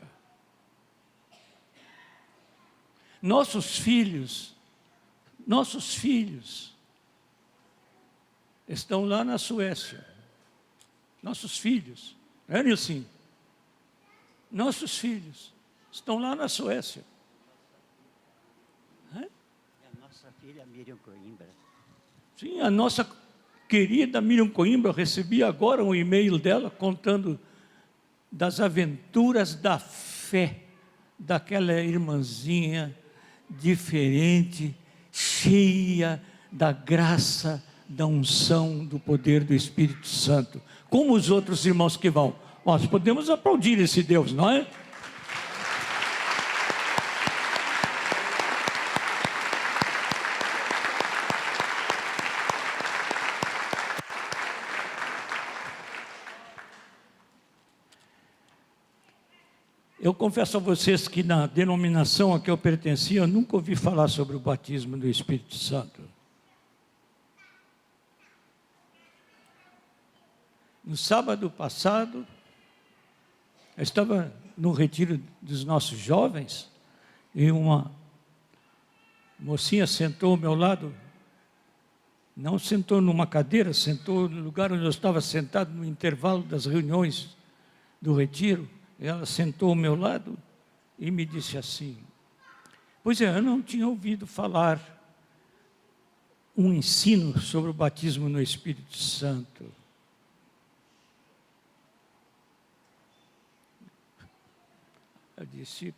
Nossos filhos estão lá na Suécia. Nossos filhos, não é assim? Nossos filhos estão lá na Suécia. A nossa filha Miriam Coimbra. Sim, a nossa querida Miriam Coimbra, eu recebi agora um e-mail dela contando das aventuras da fé daquela irmãzinha diferente, cheia da graça, da unção, do poder do Espírito Santo. Como os outros irmãos que vão. Nós podemos aplaudir esse Deus, não é? Eu confesso a vocês que na denominação a que eu pertencia, eu nunca ouvi falar sobre o batismo do Espírito Santo. No sábado passado, eu estava no retiro dos nossos jovens, e uma mocinha sentou ao meu lado, não sentou numa cadeira, sentou no lugar onde eu estava sentado no intervalo das reuniões do retiro. Ela sentou ao meu lado e me disse assim, Pois é, eu não tinha ouvido falar um ensino sobre o batismo no Espírito Santo. Eu disse,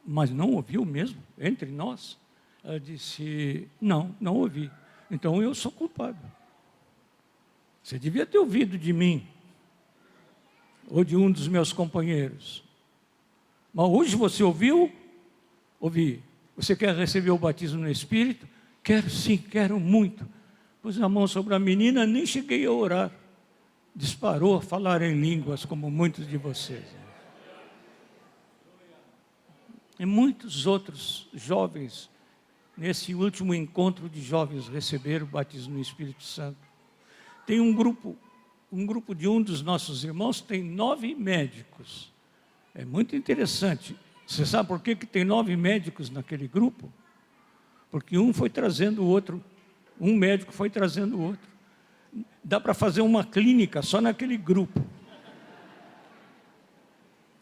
mas não ouviu mesmo, entre nós? Ela disse, não ouvi. Então eu sou culpado. Você devia ter ouvido de mim, ou de um dos meus companheiros. Mas hoje você ouviu? Ouvi. Você quer receber o batismo no Espírito? Quero sim, quero muito. Pus a mão sobre a menina, nem cheguei a orar. Disparou a falar em línguas, como muitos de vocês. E muitos outros jovens, nesse último encontro de jovens, receberam o batismo no Espírito Santo. Tem um grupo de um dos nossos irmãos, tem 9 médicos. É muito interessante. Você sabe por que tem 9 médicos naquele grupo? Porque um foi trazendo o outro, um médico foi trazendo o outro. Dá para fazer uma clínica só naquele grupo.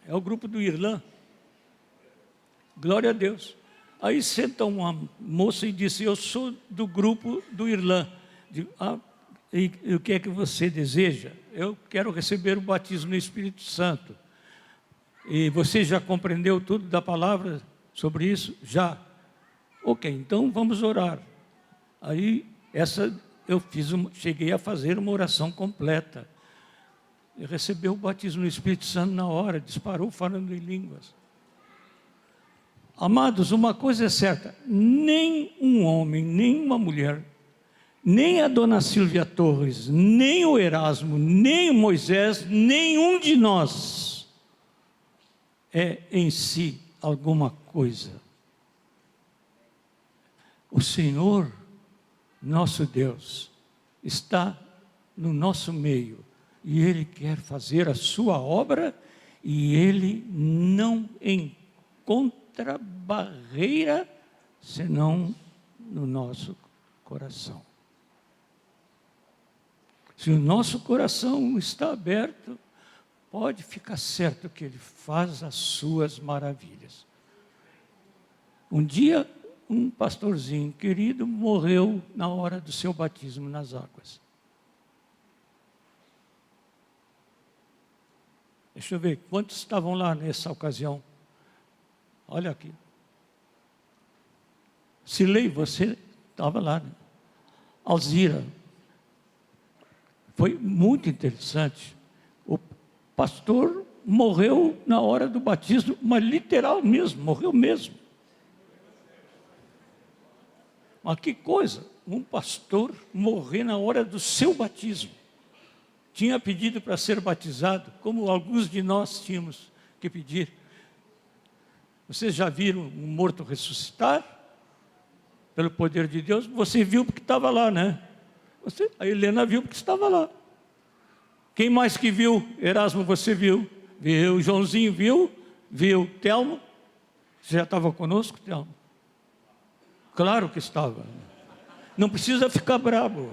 É o grupo do Irlã. Glória a Deus. Aí senta uma moça e disse, eu sou do grupo do Irlã. Digo, e o que é que você deseja? Eu quero receber o batismo no Espírito Santo. E você já compreendeu tudo da palavra sobre isso? Já. Ok, então vamos orar. Aí cheguei a fazer uma oração completa. E recebeu o batismo no Espírito Santo na hora, disparou falando em línguas. Amados, uma coisa é certa, nem um homem, nem uma mulher, nem a dona Silvia Torres, nem o Erasmo, nem o Moisés, nenhum de nós é em si alguma coisa. O Senhor, nosso Deus, está no nosso meio e Ele quer fazer a sua obra e Ele não encontra barreira senão no nosso coração. Se o nosso coração está aberto, pode ficar certo que Ele faz as suas maravilhas. Um dia, um pastorzinho querido morreu na hora do seu batismo nas águas. Deixa eu ver, quantos estavam lá nessa ocasião? Olha aqui. Silei, você estava lá, né? Alzira. Foi muito interessante. O pastor morreu na hora do batismo, mas literal mesmo, morreu mesmo. Mas que coisa, um pastor morrer na hora do seu batismo. Tinha pedido para ser batizado, como alguns de nós tínhamos que pedir. Vocês já viram um morto ressuscitar? Pelo poder de Deus, você viu porque estava lá, né? A Helena viu porque estava lá. Quem mais que viu? Erasmo, você viu? Viu. Joãozinho viu? Viu. Telmo? Você já estava conosco, Telmo? Claro que estava. Não precisa ficar bravo.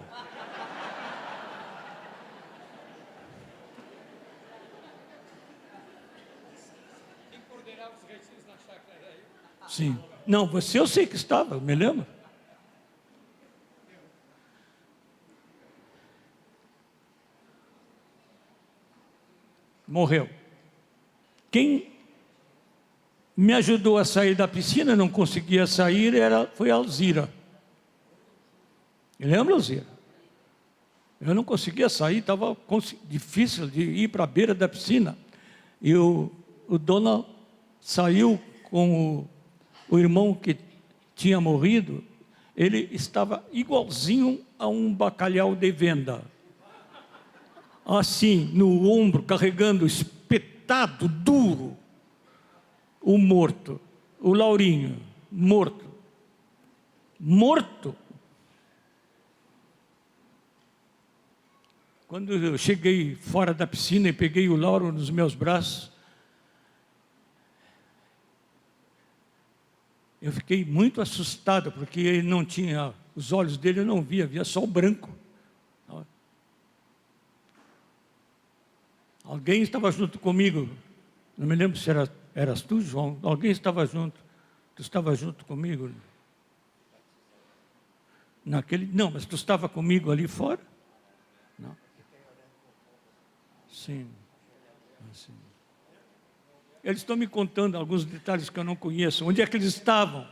Sim. Não, você eu sei que estava, eu me lembro. Morreu. Quem me ajudou a sair da piscina, não conseguia sair, foi a Alzira. Lembra, Alzira? Eu não conseguia sair, estava difícil de ir para a beira da piscina. E o dono saiu com o irmão que tinha morrido, ele estava igualzinho a um bacalhau de venda. Assim, no ombro, carregando, espetado, duro, o morto, o Laurinho, morto. Morto. Quando eu cheguei fora da piscina e peguei o Lauro nos meus braços, eu fiquei muito assustado, porque ele não tinha, os olhos dele eu não via só o branco. Alguém estava junto comigo, não me lembro se eras tu, João, alguém estava junto. Tu estava junto comigo? Não, mas tu estava comigo ali fora? Não. Sim. Assim. Eles estão me contando alguns detalhes que eu não conheço. Onde é que eles estavam?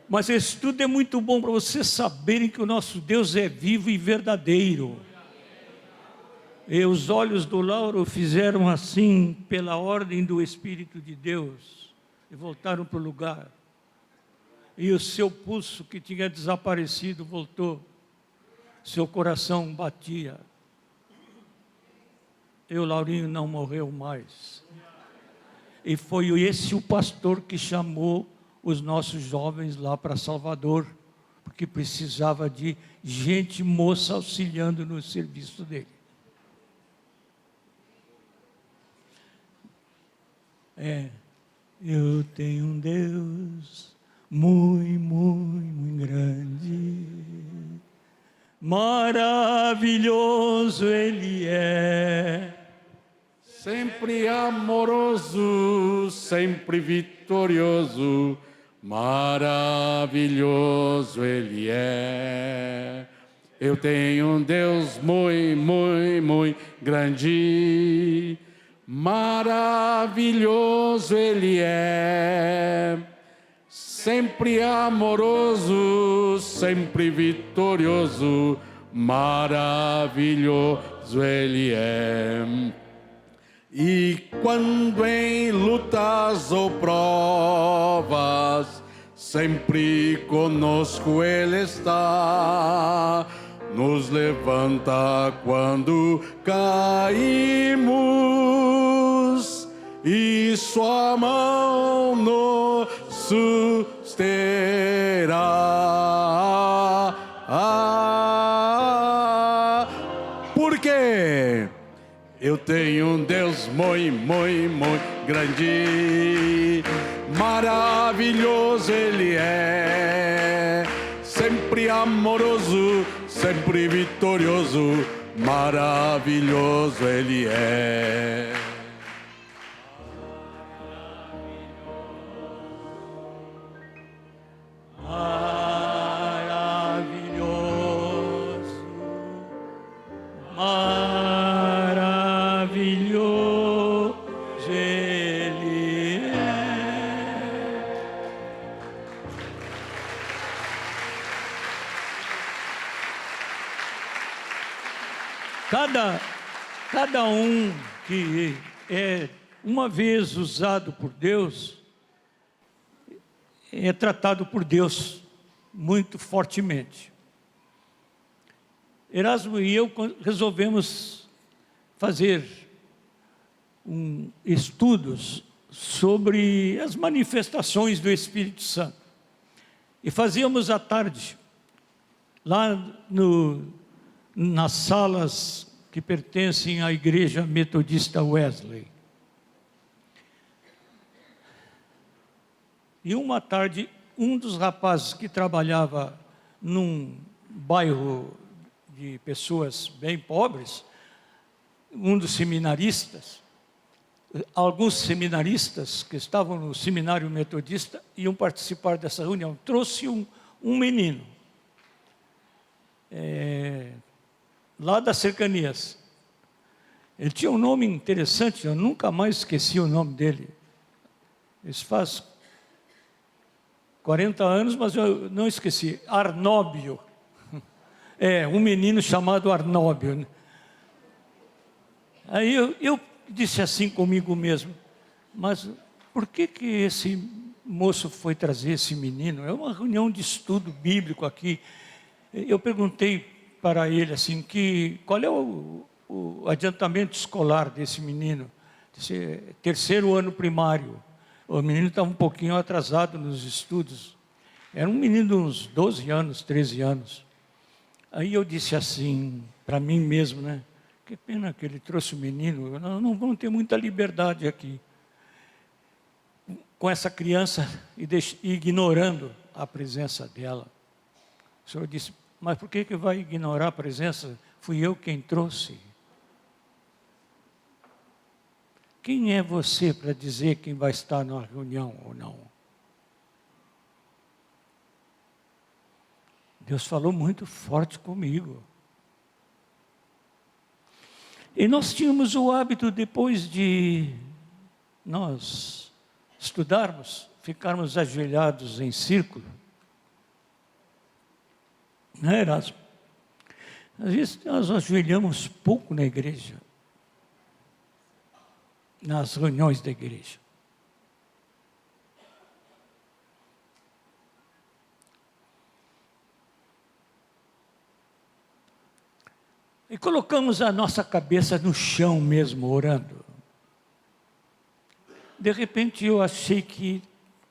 Mas isso tudo é muito bom para vocês saberem que o nosso Deus é vivo e verdadeiro. E os olhos do Lauro fizeram assim pela ordem do Espírito de Deus e voltaram para o lugar. E o seu pulso que tinha desaparecido voltou. Seu coração batia. E o Laurinho não morreu mais. E foi esse o pastor que chamou os nossos jovens lá para Salvador, porque precisava de gente moça auxiliando no serviço dele. Eu tenho um Deus muito grande, maravilhoso Ele é. Sempre amoroso, sempre vitorioso, maravilhoso Ele é. Eu tenho um Deus muito grande, maravilhoso Ele é. Sempre amoroso, sempre vitorioso, maravilhoso Ele é. E quando em lutas ou provas, sempre conosco Ele está, nos levanta quando caímos, e sua mão nos susterá. Por quê? Eu tenho um Deus muito grande, maravilhoso Ele é, sempre amoroso, sempre vitorioso, maravilhoso Ele é. Cada um que é uma vez usado por Deus, é tratado por Deus muito fortemente. Erasmo e eu resolvemos fazer estudos sobre as manifestações do Espírito Santo. E fazíamos à tarde, lá nas salas que pertencem à Igreja Metodista Wesley. E uma tarde, um dos rapazes que trabalhava num bairro de pessoas bem pobres, um dos seminaristas, alguns seminaristas que estavam no seminário metodista iam participar dessa reunião, trouxe um menino, lá das cercanias. Ele tinha um nome interessante, eu nunca mais esqueci o nome dele. Isso faz 40 anos, mas eu não esqueci. Arnóbio. Um menino chamado Arnóbio. Aí eu disse assim comigo mesmo, mas por que esse moço foi trazer esse menino? É uma reunião de estudo bíblico aqui. Eu perguntei para ele assim, qual é o adiantamento escolar desse menino? Disse, 3º ano primário. O menino estava um pouquinho atrasado nos estudos. Era um menino de uns 12 anos, 13 anos. Aí eu disse assim, para mim mesmo, né? Que pena que ele trouxe o menino, nós não vamos ter muita liberdade aqui com essa criança e ignorando a presença dela. O senhor disse, mas por que vai ignorar a presença? Fui eu quem trouxe. Quem é você para dizer quem vai estar na reunião ou não? Deus falou muito forte comigo. E nós tínhamos o hábito, depois de nós estudarmos, ficarmos ajoelhados em círculo. Não é, Erasmo? Às vezes nós ajoelhamos pouco na igreja, nas reuniões da igreja. E colocamos a nossa cabeça no chão mesmo, orando. De repente eu achei que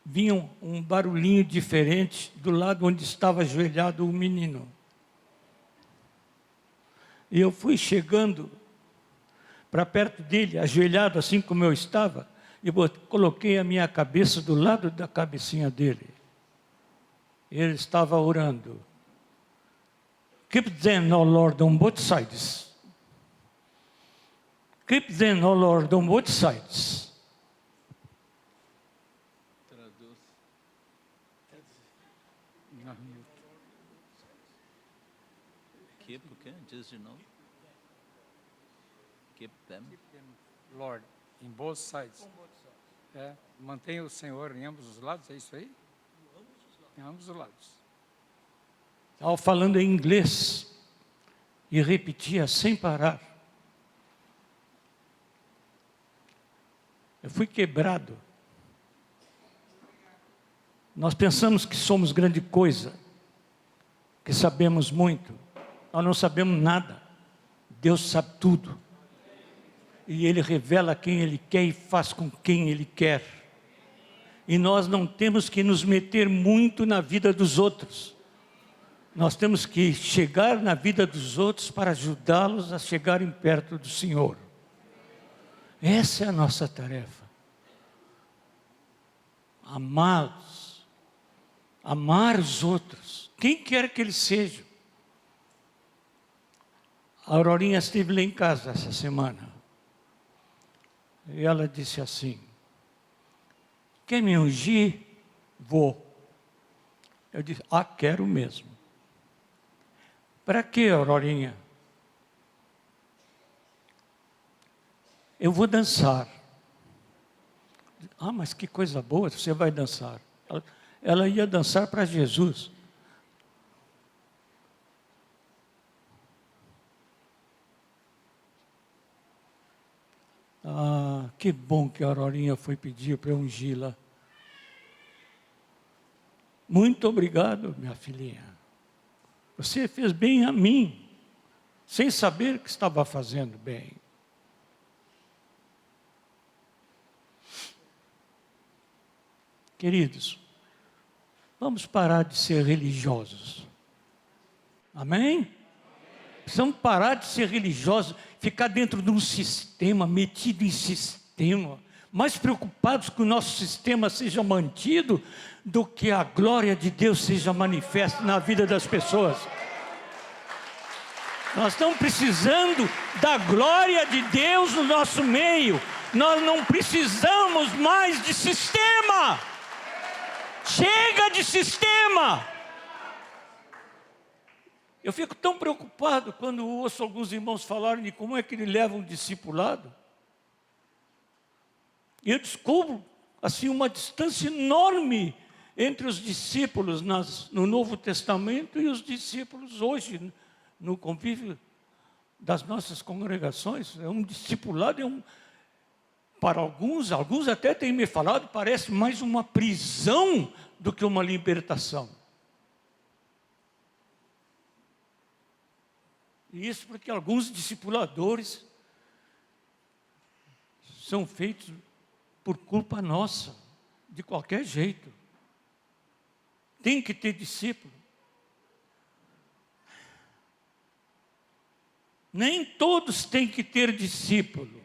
vinha um barulhinho diferente do lado onde estava ajoelhado o menino. E eu fui chegando para perto dele, ajoelhado assim como eu estava, e coloquei a minha cabeça do lado da cabecinha dele. Ele estava orando. Keep them, O Lord, on both sides. Keep them, O Lord, on both sides. Traduz. Keep o quê? Diz de novo. Keep them. Lord, in both sides. É, mantenha o Senhor em ambos os lados, é isso aí? Em ambos os lados. Estava falando em inglês e repetia sem parar. Eu fui quebrado. Nós pensamos que somos grande coisa, que sabemos muito. Nós não sabemos nada. Deus sabe tudo. E Ele revela quem Ele quer e faz com quem Ele quer. E nós não temos que nos meter muito na vida dos outros. Nós temos que chegar na vida dos outros para ajudá-los a chegarem perto do Senhor. Essa é a nossa tarefa. Amá-los. Amar os outros. Quem quer que eles sejam. A Aurorinha esteve lá em casa essa semana. E ela disse assim: quer me ungir? Vou. Eu disse: quero mesmo. Para quê, Aurorinha? Eu vou dançar. Mas que coisa boa, você vai dançar. Ela ia dançar para Jesus. Que bom que a Aurorinha foi pedir para eu ungir-la. Muito obrigado, minha filhinha. Você fez bem a mim, sem saber que estava fazendo bem. Queridos, vamos parar de ser religiosos. Amém? Precisamos parar de ser religiosos, ficar dentro de um sistema, metido em sistema, mais preocupados que o nosso sistema seja mantido do que a glória de Deus seja manifesta na vida das pessoas. Nós estamos precisando da glória de Deus no nosso meio. Nós não precisamos mais de sistema. Chega de sistema. Eu fico tão preocupado quando ouço alguns irmãos falarem de como é que ele leva um discipulado. E eu descubro, assim, uma distância enorme entre os discípulos no Novo Testamento e os discípulos hoje, no convívio das nossas congregações. É um discipulado, para alguns até têm me falado, parece mais uma prisão do que uma libertação. E isso porque alguns discipuladores são feitos por culpa nossa, de qualquer jeito. Tem que ter discípulo. Nem todos têm que ter discípulo.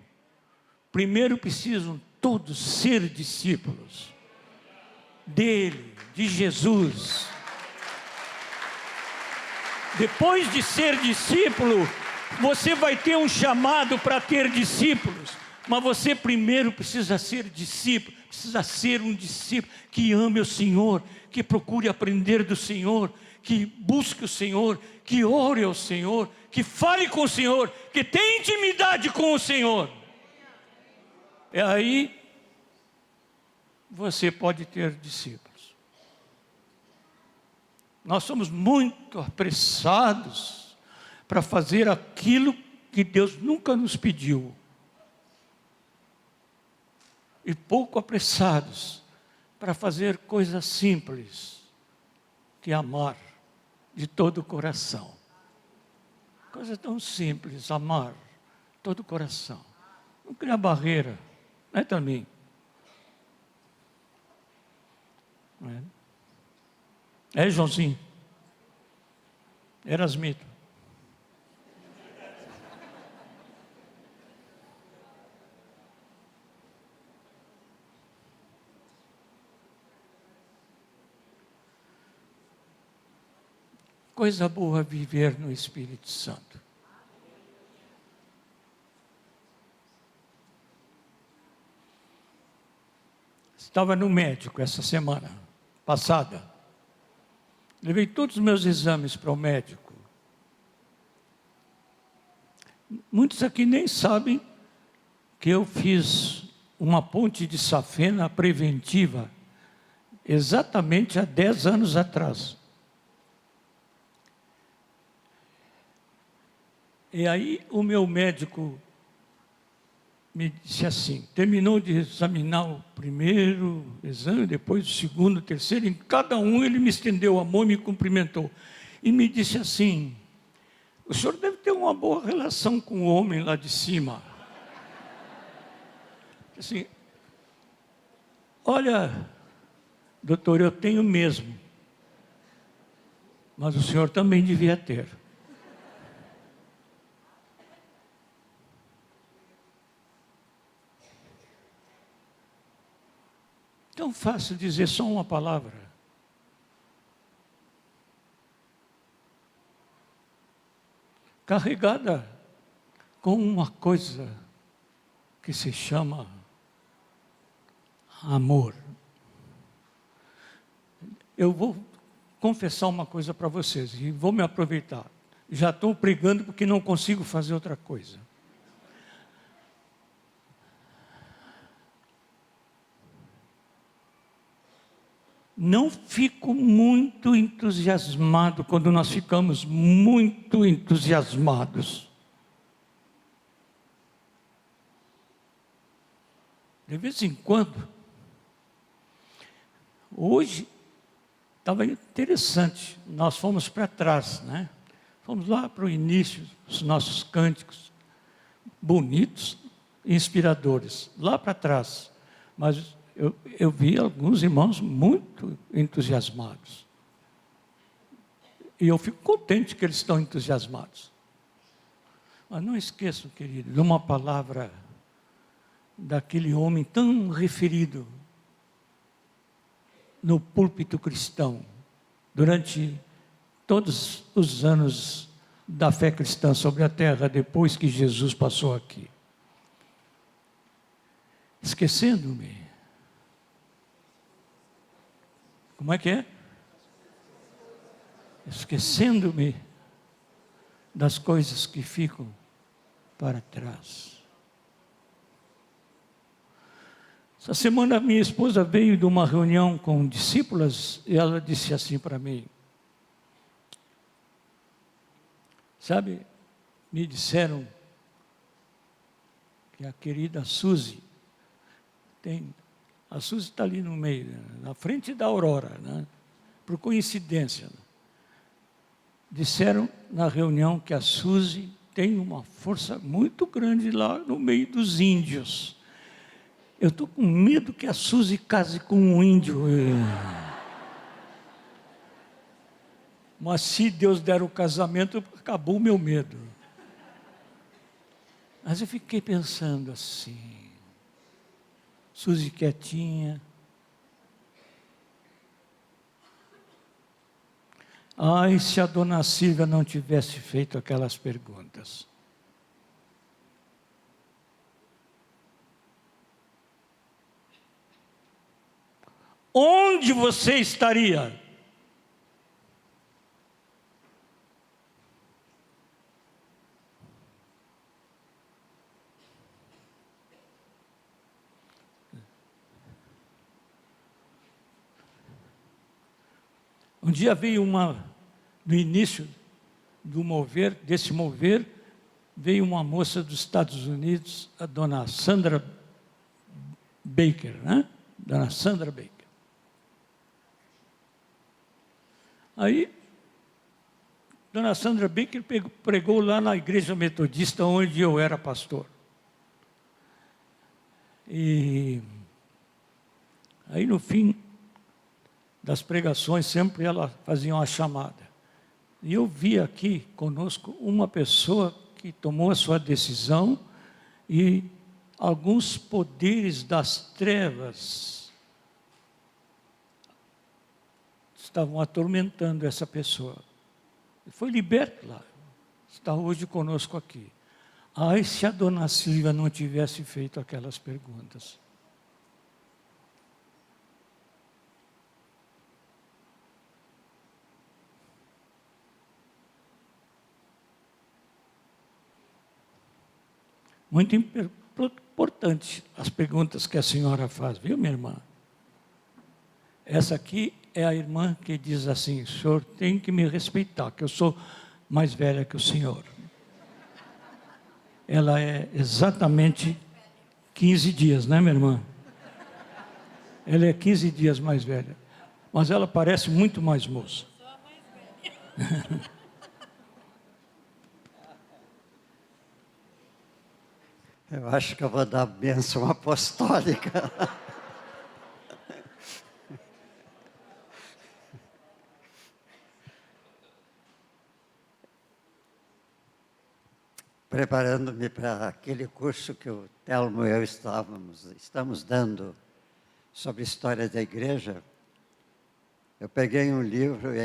Primeiro precisam todos ser discípulos dele, de Jesus. Depois de ser discípulo, você vai ter um chamado para ter discípulos. Mas você primeiro precisa ser discípulo, precisa ser um discípulo que ame o Senhor, que procure aprender do Senhor, que busque o Senhor, que ore ao Senhor, que fale com o Senhor, que tenha intimidade com o Senhor. E aí você pode ter discípulos. Nós somos muito apressados para fazer aquilo que Deus nunca nos pediu. E pouco apressados para fazer coisas simples, que é amar de todo o coração. Coisa tão simples, amar todo o coração. Não criar barreira, né, também. É, Joãozinho? Erasmito. Coisa boa viver no Espírito Santo. Estava no médico essa semana passada. Levei todos os meus exames para o médico. Muitos aqui nem sabem que eu fiz uma ponte de safena preventiva exatamente há 10 anos atrás. E aí o meu médico me disse assim, terminou de examinar o primeiro exame, depois o segundo, o terceiro, em cada um ele me estendeu a mão e me cumprimentou. E me disse assim, o senhor deve ter uma boa relação com o homem lá de cima. Assim, olha, doutor, eu tenho mesmo, mas o senhor também devia ter. Tão fácil dizer só uma palavra. Carregada com uma coisa que se chama amor. Eu vou confessar uma coisa para vocês e vou me aproveitar. Já estou pregando porque não consigo fazer outra coisa. Não fico muito entusiasmado quando nós ficamos muito entusiasmados. De vez em quando. Hoje estava interessante. Nós fomos para trás, né? Fomos lá para o início dos nossos cânticos, bonitos e inspiradores, lá para trás. Mas eu vi alguns irmãos muito entusiasmados. E eu fico contente que eles estão entusiasmados. Mas não esqueçam, querido, de uma palavra daquele homem tão referido no púlpito cristão, durante todos os anos da fé cristã sobre a terra, depois que Jesus passou aqui. Esquecendo-me. Como é que é? Esquecendo-me das coisas que ficam para trás. Essa semana minha esposa veio de uma reunião com discípulas e ela disse assim para mim, sabe, me disseram que a querida Suzy a Suzy está ali no meio, na frente da Aurora, né? Por coincidência. Disseram na reunião que a Suzy tem uma força muito grande lá no meio dos índios. Eu estou com medo que a Suzy case com um índio. Mas se Deus der o casamento, acabou o meu medo. Mas eu fiquei pensando assim, Suzy quietinha. Ai, se a dona Silvia não tivesse feito aquelas perguntas. Onde você estaria? Um dia veio no início desse mover, veio uma moça dos Estados Unidos, a dona Sandra Baker, né? Dona Sandra Baker. Aí, dona Sandra Baker pregou lá na igreja metodista, onde eu era pastor. E aí, no fim das pregações, sempre ela fazia uma chamada. E eu vi aqui conosco uma pessoa que tomou a sua decisão e alguns poderes das trevas estavam atormentando essa pessoa. Foi liberto lá. Está hoje conosco aqui. Ai, se a dona Silvia não tivesse feito aquelas perguntas. Muito importante as perguntas que a senhora faz, viu, minha irmã? Essa aqui é a irmã que diz assim: o senhor tem que me respeitar, que eu sou mais velha que o senhor. Ela é exatamente 15 dias, né, minha irmã? Ela é 15 dias mais velha, mas ela parece muito mais moça. Sou a mais velha. Eu acho que eu vou dar a bênção apostólica. Preparando-me para aquele curso que o Telmo e eu estamos dando sobre história da igreja, eu peguei um livro e a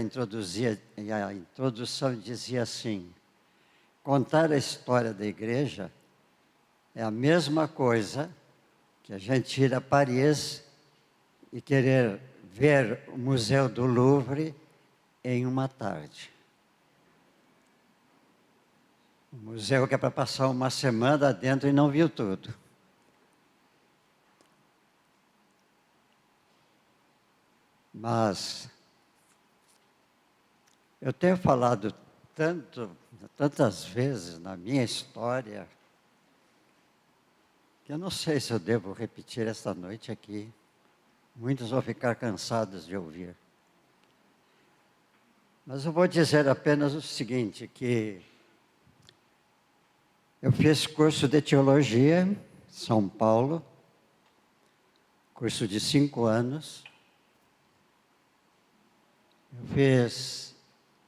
introdução dizia assim: contar a história da igreja é a mesma coisa que a gente ir a Paris e querer ver o Museu do Louvre em uma tarde. Um museu que é para passar uma semana dentro e não viu tudo. Mas eu tenho falado tantas vezes na minha história, que eu não sei se eu devo repetir esta noite aqui. Muitos vão ficar cansados de ouvir. Mas eu vou dizer apenas o seguinte, que eu fiz curso de teologia em São Paulo, curso de 5 anos. Eu fiz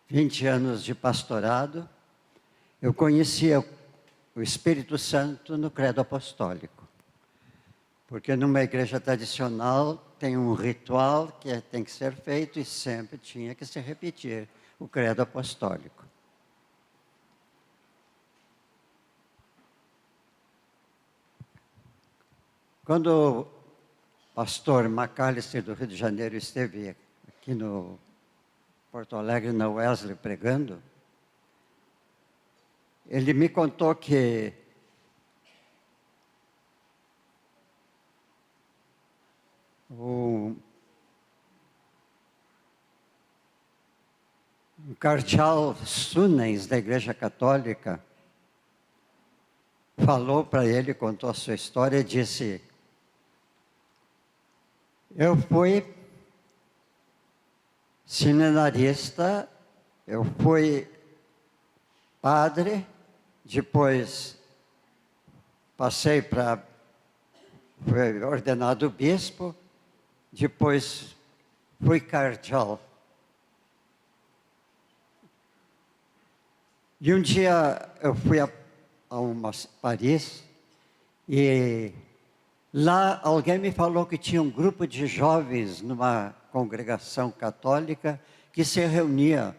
20 anos de pastorado. Eu conhecia o Espírito Santo no credo apostólico. Porque numa igreja tradicional tem um ritual que tem que ser feito e sempre tinha que se repetir o credo apostólico. Quando o pastor McAllister do Rio de Janeiro esteve aqui no Porto Alegre, na Wesley, pregando, ele me contou que o cardeal Sunens, da Igreja Católica, falou para ele, contou a sua história e disse: eu fui seminarista, eu fui padre, depois fui ordenado bispo, depois fui cardeal. E um dia eu fui a Paris e lá alguém me falou que tinha um grupo de jovens numa congregação católica que se reunia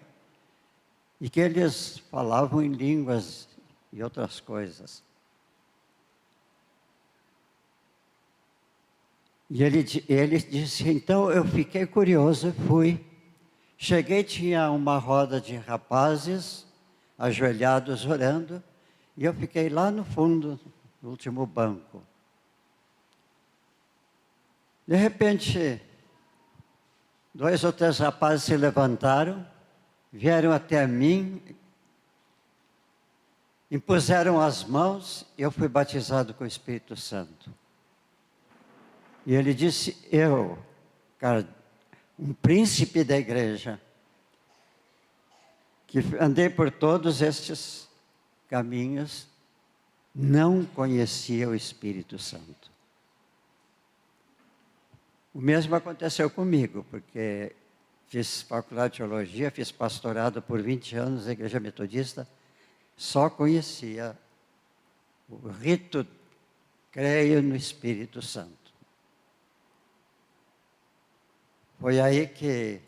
e que eles falavam em línguas e outras coisas. E ele disse, então eu fiquei curioso, fui. Cheguei, tinha uma roda de rapazes ajoelhados orando, e eu fiquei lá no fundo, no último banco. De repente, 2 ou 3 rapazes se levantaram, vieram até mim, impuseram as mãos e eu fui batizado com o Espírito Santo. E ele disse, cara, um príncipe da igreja, que andei por todos estes caminhos, não conhecia o Espírito Santo. O mesmo aconteceu comigo, porque fiz faculdade de teologia, fiz pastorado por 20 anos na Igreja Metodista, só conhecia o rito, creio no Espírito Santo. Foi aí que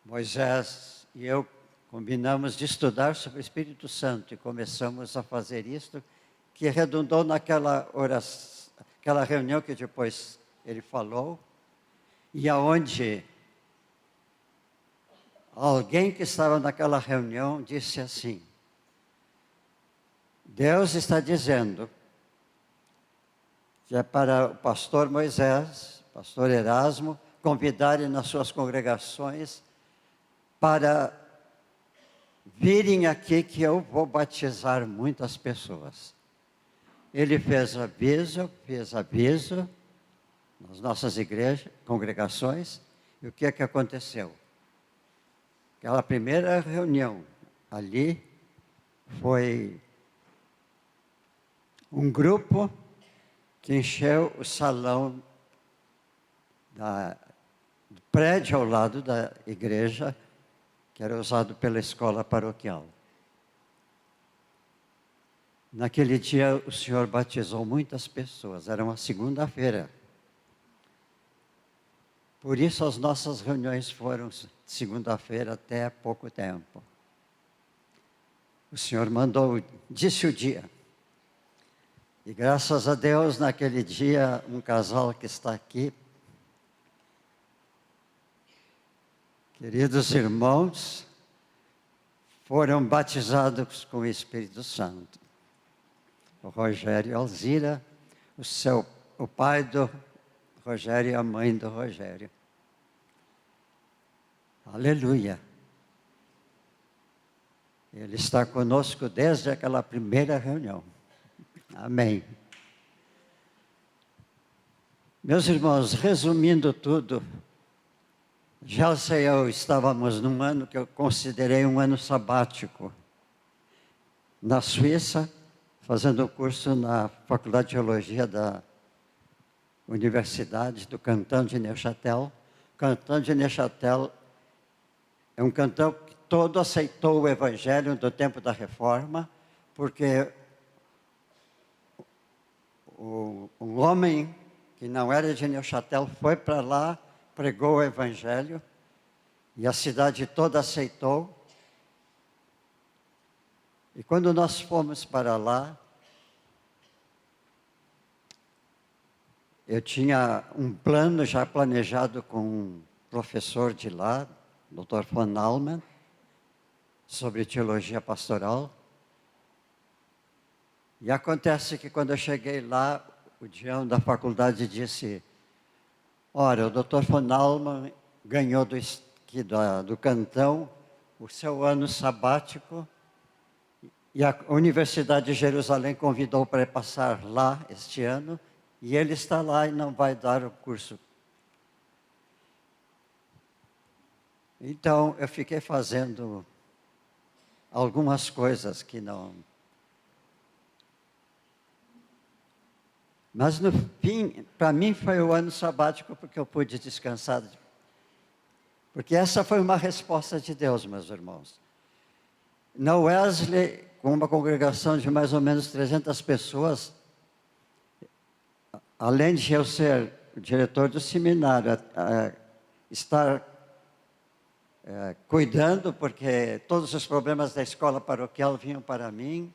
Moisés e eu combinamos de estudar sobre o Espírito Santo e começamos a fazer isto, que redundou naquela oração, aquela reunião que depois ele falou, e aonde alguém que estava naquela reunião disse assim, Deus está dizendo que é para o pastor Moisés, pastor Erasmo, convidarem nas suas congregações para virem aqui que eu vou batizar muitas pessoas. Ele fez aviso nas nossas igrejas, congregações, e o que é que aconteceu? Aquela primeira reunião ali foi um grupo que encheu o salão do prédio ao lado da igreja, que era usado pela escola paroquial. Naquele dia o Senhor batizou muitas pessoas, era uma segunda-feira. Por isso as nossas reuniões foram segunda-feira até há pouco tempo. O Senhor disse o dia. E graças a Deus, naquele dia, um casal que está aqui, queridos irmãos, foram batizados com o Espírito Santo. O Rogério e a Alzira, o pai do Rogério e a mãe do Rogério. Aleluia. Ele está conosco desde aquela primeira reunião. Amém. Meus irmãos, resumindo tudo, Gelson e eu estávamos num ano que eu considerei um ano sabático, na Suíça, fazendo um curso na Faculdade de Teologia da Universidade do Cantão de Neuchâtel. Cantão de Neuchâtel é um cantão que todo aceitou o Evangelho do tempo da Reforma, porque um homem que não era de Neuchâtel foi para lá, pregou o Evangelho, e a cidade toda aceitou. E quando nós fomos para lá, eu tinha um plano já planejado com um professor de lá, Dr. von Allmann, sobre teologia pastoral. E acontece que quando eu cheguei lá, o Dião da faculdade disse, olha, o Dr. von Allmann ganhou do Cantão o seu ano sabático, e a Universidade de Jerusalém convidou para passar lá este ano, e ele está lá e não vai dar o curso. Então, eu fiquei fazendo algumas coisas que não... Mas, no fim, para mim foi o ano sabático porque eu pude descansar. Porque essa foi uma resposta de Deus, meus irmãos. Na Wesley, com uma congregação de mais ou menos 300 pessoas, além de eu ser o diretor do seminário, estar cuidando, porque todos os problemas da escola paroquial vinham para mim.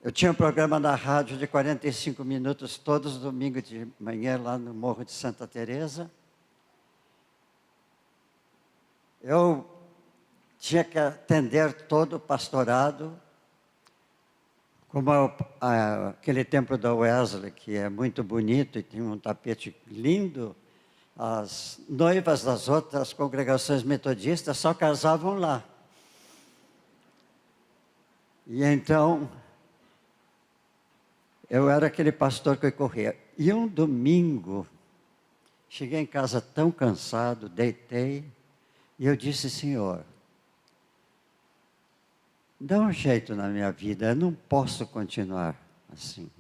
Eu tinha um programa na rádio de 45 minutos, todos os domingos de manhã, lá no Morro de Santa Teresa. Eu tinha que atender todo o pastorado, como aquele templo da Wesley, que é muito bonito e tem um tapete lindo, as noivas das outras congregações metodistas só casavam lá. E então, eu era aquele pastor que corria. E um domingo, cheguei em casa tão cansado, deitei, e eu disse: Senhor, dá um jeito na minha vida, eu não posso continuar assim.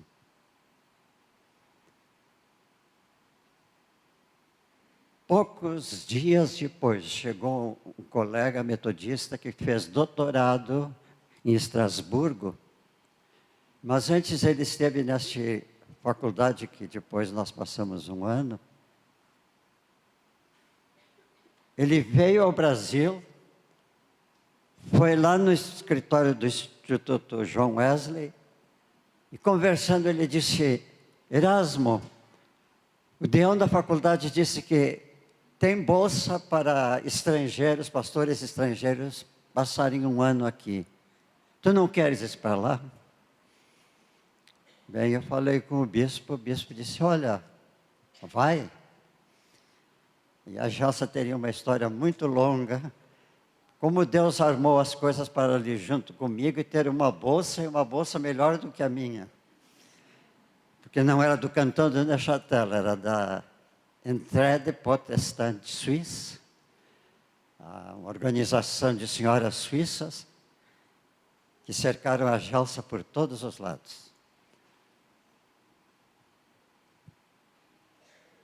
Poucos dias depois, chegou um colega metodista que fez doutorado em Estrasburgo, mas antes ele esteve nesta faculdade que depois nós passamos um ano. Ele veio ao Brasil, foi lá no escritório do Instituto John Wesley, e conversando ele disse: Erasmo, o deão da faculdade disse que tem bolsa para estrangeiros, pastores estrangeiros, passarem um ano aqui. Tu não queres ir para lá? Bem, eu falei com o bispo disse: olha, vai. E a Jalsa teria uma história muito longa, como Deus armou as coisas para ali junto comigo e ter uma bolsa, e uma bolsa melhor do que a minha. Porque não era do Canton de Neuchâtel, era da Entraide Protestante Suisse, uma organização de senhoras suíças, que cercaram a Jalsa por todos os lados.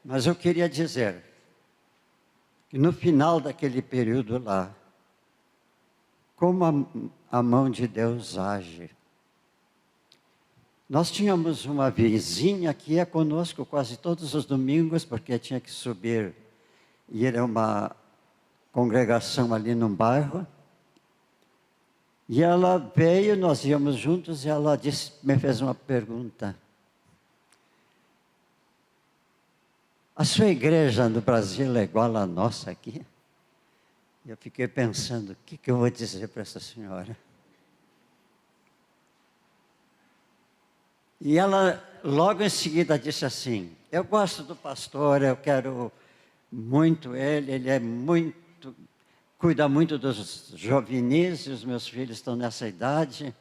Mas eu queria dizer que no final daquele período lá, como a mão de Deus age. Nós tínhamos uma vizinha que ia conosco quase todos os domingos, porque tinha que subir e ir a uma congregação ali num bairro. E ela veio, nós íamos juntos, e ela me fez uma pergunta. A sua igreja no Brasil é igual à nossa aqui? E eu fiquei pensando, o que eu vou dizer para essa senhora? E ela, logo em seguida, disse assim: eu gosto do pastor, eu quero muito ele é muito, cuida muito dos juvenis, e os meus filhos estão nessa idade.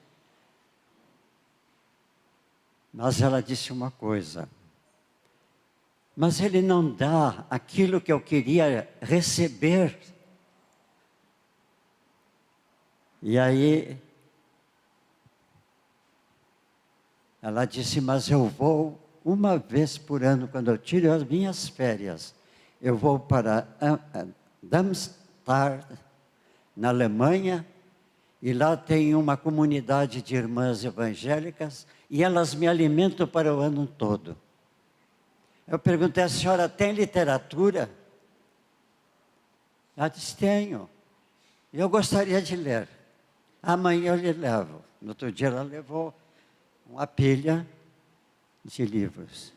Mas ela disse uma coisa: mas ele não dá aquilo que eu queria receber. E aí, ela disse: mas eu vou uma vez por ano, quando eu tiro as minhas férias, eu vou para Darmstadt, na Alemanha, e lá tem uma comunidade de irmãs evangélicas, e elas me alimentam para o ano todo. Eu perguntei: a senhora tem literatura? Ela disse: tenho. Eu gostaria de ler. Amanhã eu lhe levo. No outro dia ela levou uma pilha de livros.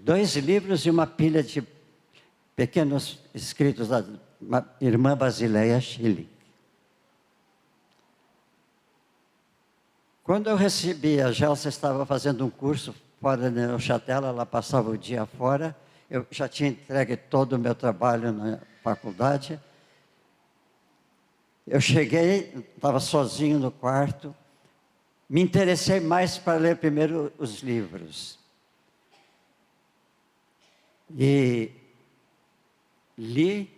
2 livros e uma pilha de pequenos escritos da irmã Basileia Schilling. Quando eu recebi, a Gelsa estava fazendo um curso fora de Neuchâtel, ela passava o dia fora. Eu já tinha entregue todo o meu trabalho na faculdade. Eu cheguei, estava sozinho no quarto, me interessei mais para ler primeiro os livros. E li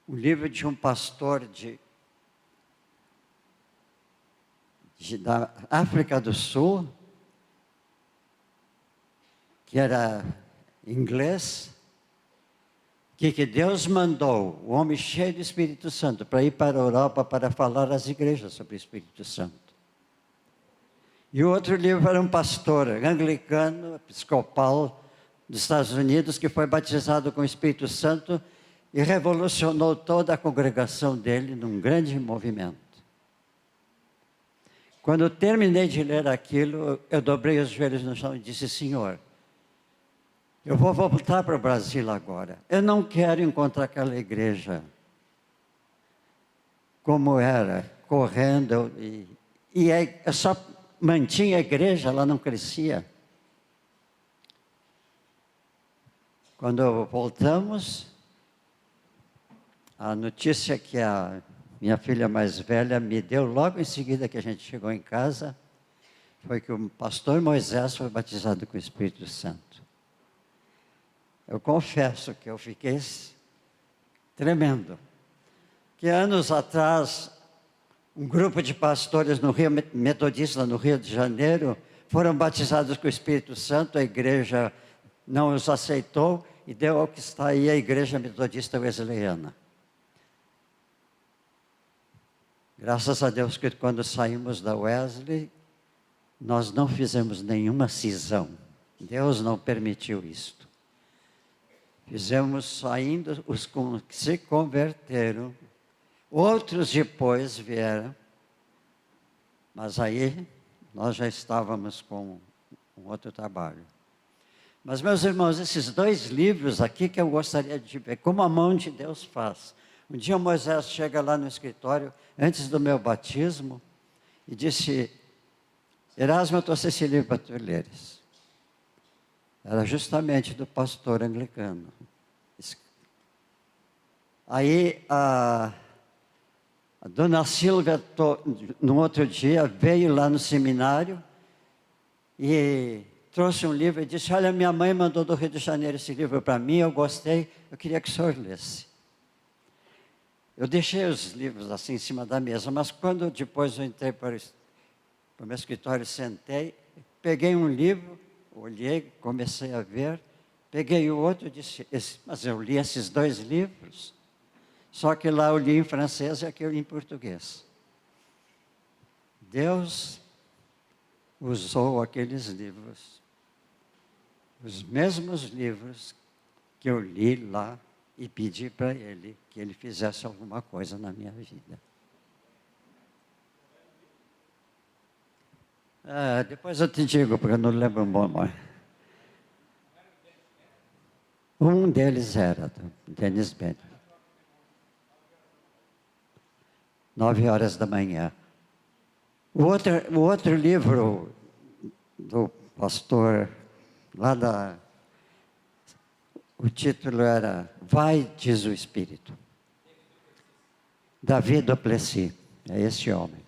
o livro de um pastor da África do Sul, que era inglês, que Deus mandou o homem cheio do Espírito Santo para ir para a Europa para falar às igrejas sobre o Espírito Santo. E o outro livro era um pastor anglicano, episcopal dos Estados Unidos, que foi batizado com o Espírito Santo e revolucionou toda a congregação dele num grande movimento. Quando eu terminei de ler aquilo, eu dobrei os joelhos no chão e disse: Senhor, eu vou voltar para o Brasil agora. Eu não quero encontrar aquela igreja como era, correndo. Eu só mantinha a igreja, ela não crescia. Quando voltamos, a notícia que a minha filha mais velha me deu logo em seguida que a gente chegou em casa, foi que o pastor Moisés foi batizado com o Espírito Santo. Eu confesso que eu fiquei tremendo. Que anos atrás, um grupo de pastores no Rio Metodista, no Rio de Janeiro, foram batizados com o Espírito Santo, a igreja não os aceitou e deu ao que está aí a Igreja Metodista Wesleyana. Graças a Deus que quando saímos da Wesley, nós não fizemos nenhuma cisão. Deus não permitiu isto. Fizemos saindo, os que se converteram, outros depois vieram, mas aí nós já estávamos com um outro trabalho. Mas, meus irmãos, esses 2 livros aqui que eu gostaria de ver, como a mão de Deus faz. Um dia Moisés chega lá no escritório, antes do meu batismo, e disse: Erasmo, eu trouxe esse livro para tu leres. Era justamente do pastor anglicano. Aí a dona Silvia, no outro dia, veio lá no seminário e trouxe um livro e disse: olha, minha mãe mandou do Rio de Janeiro esse livro para mim, eu gostei, eu queria que o senhor lesse. Eu deixei os livros assim em cima da mesa, mas quando depois eu entrei para o meu escritório, sentei, peguei um livro, olhei, comecei a ver, peguei o outro e disse: mas eu li esses 2 livros, só que lá eu li em francês e aqui eu li em português. Deus usou aqueles livros, os mesmos livros que eu li lá, e pedi para ele que ele fizesse alguma coisa na minha vida. Depois eu te digo, porque eu não lembro o nome. Um deles era Denis Bennett. 9h da manhã. O outro livro do pastor lá o título era Vai, diz o Espírito. David Duplessis, é esse homem.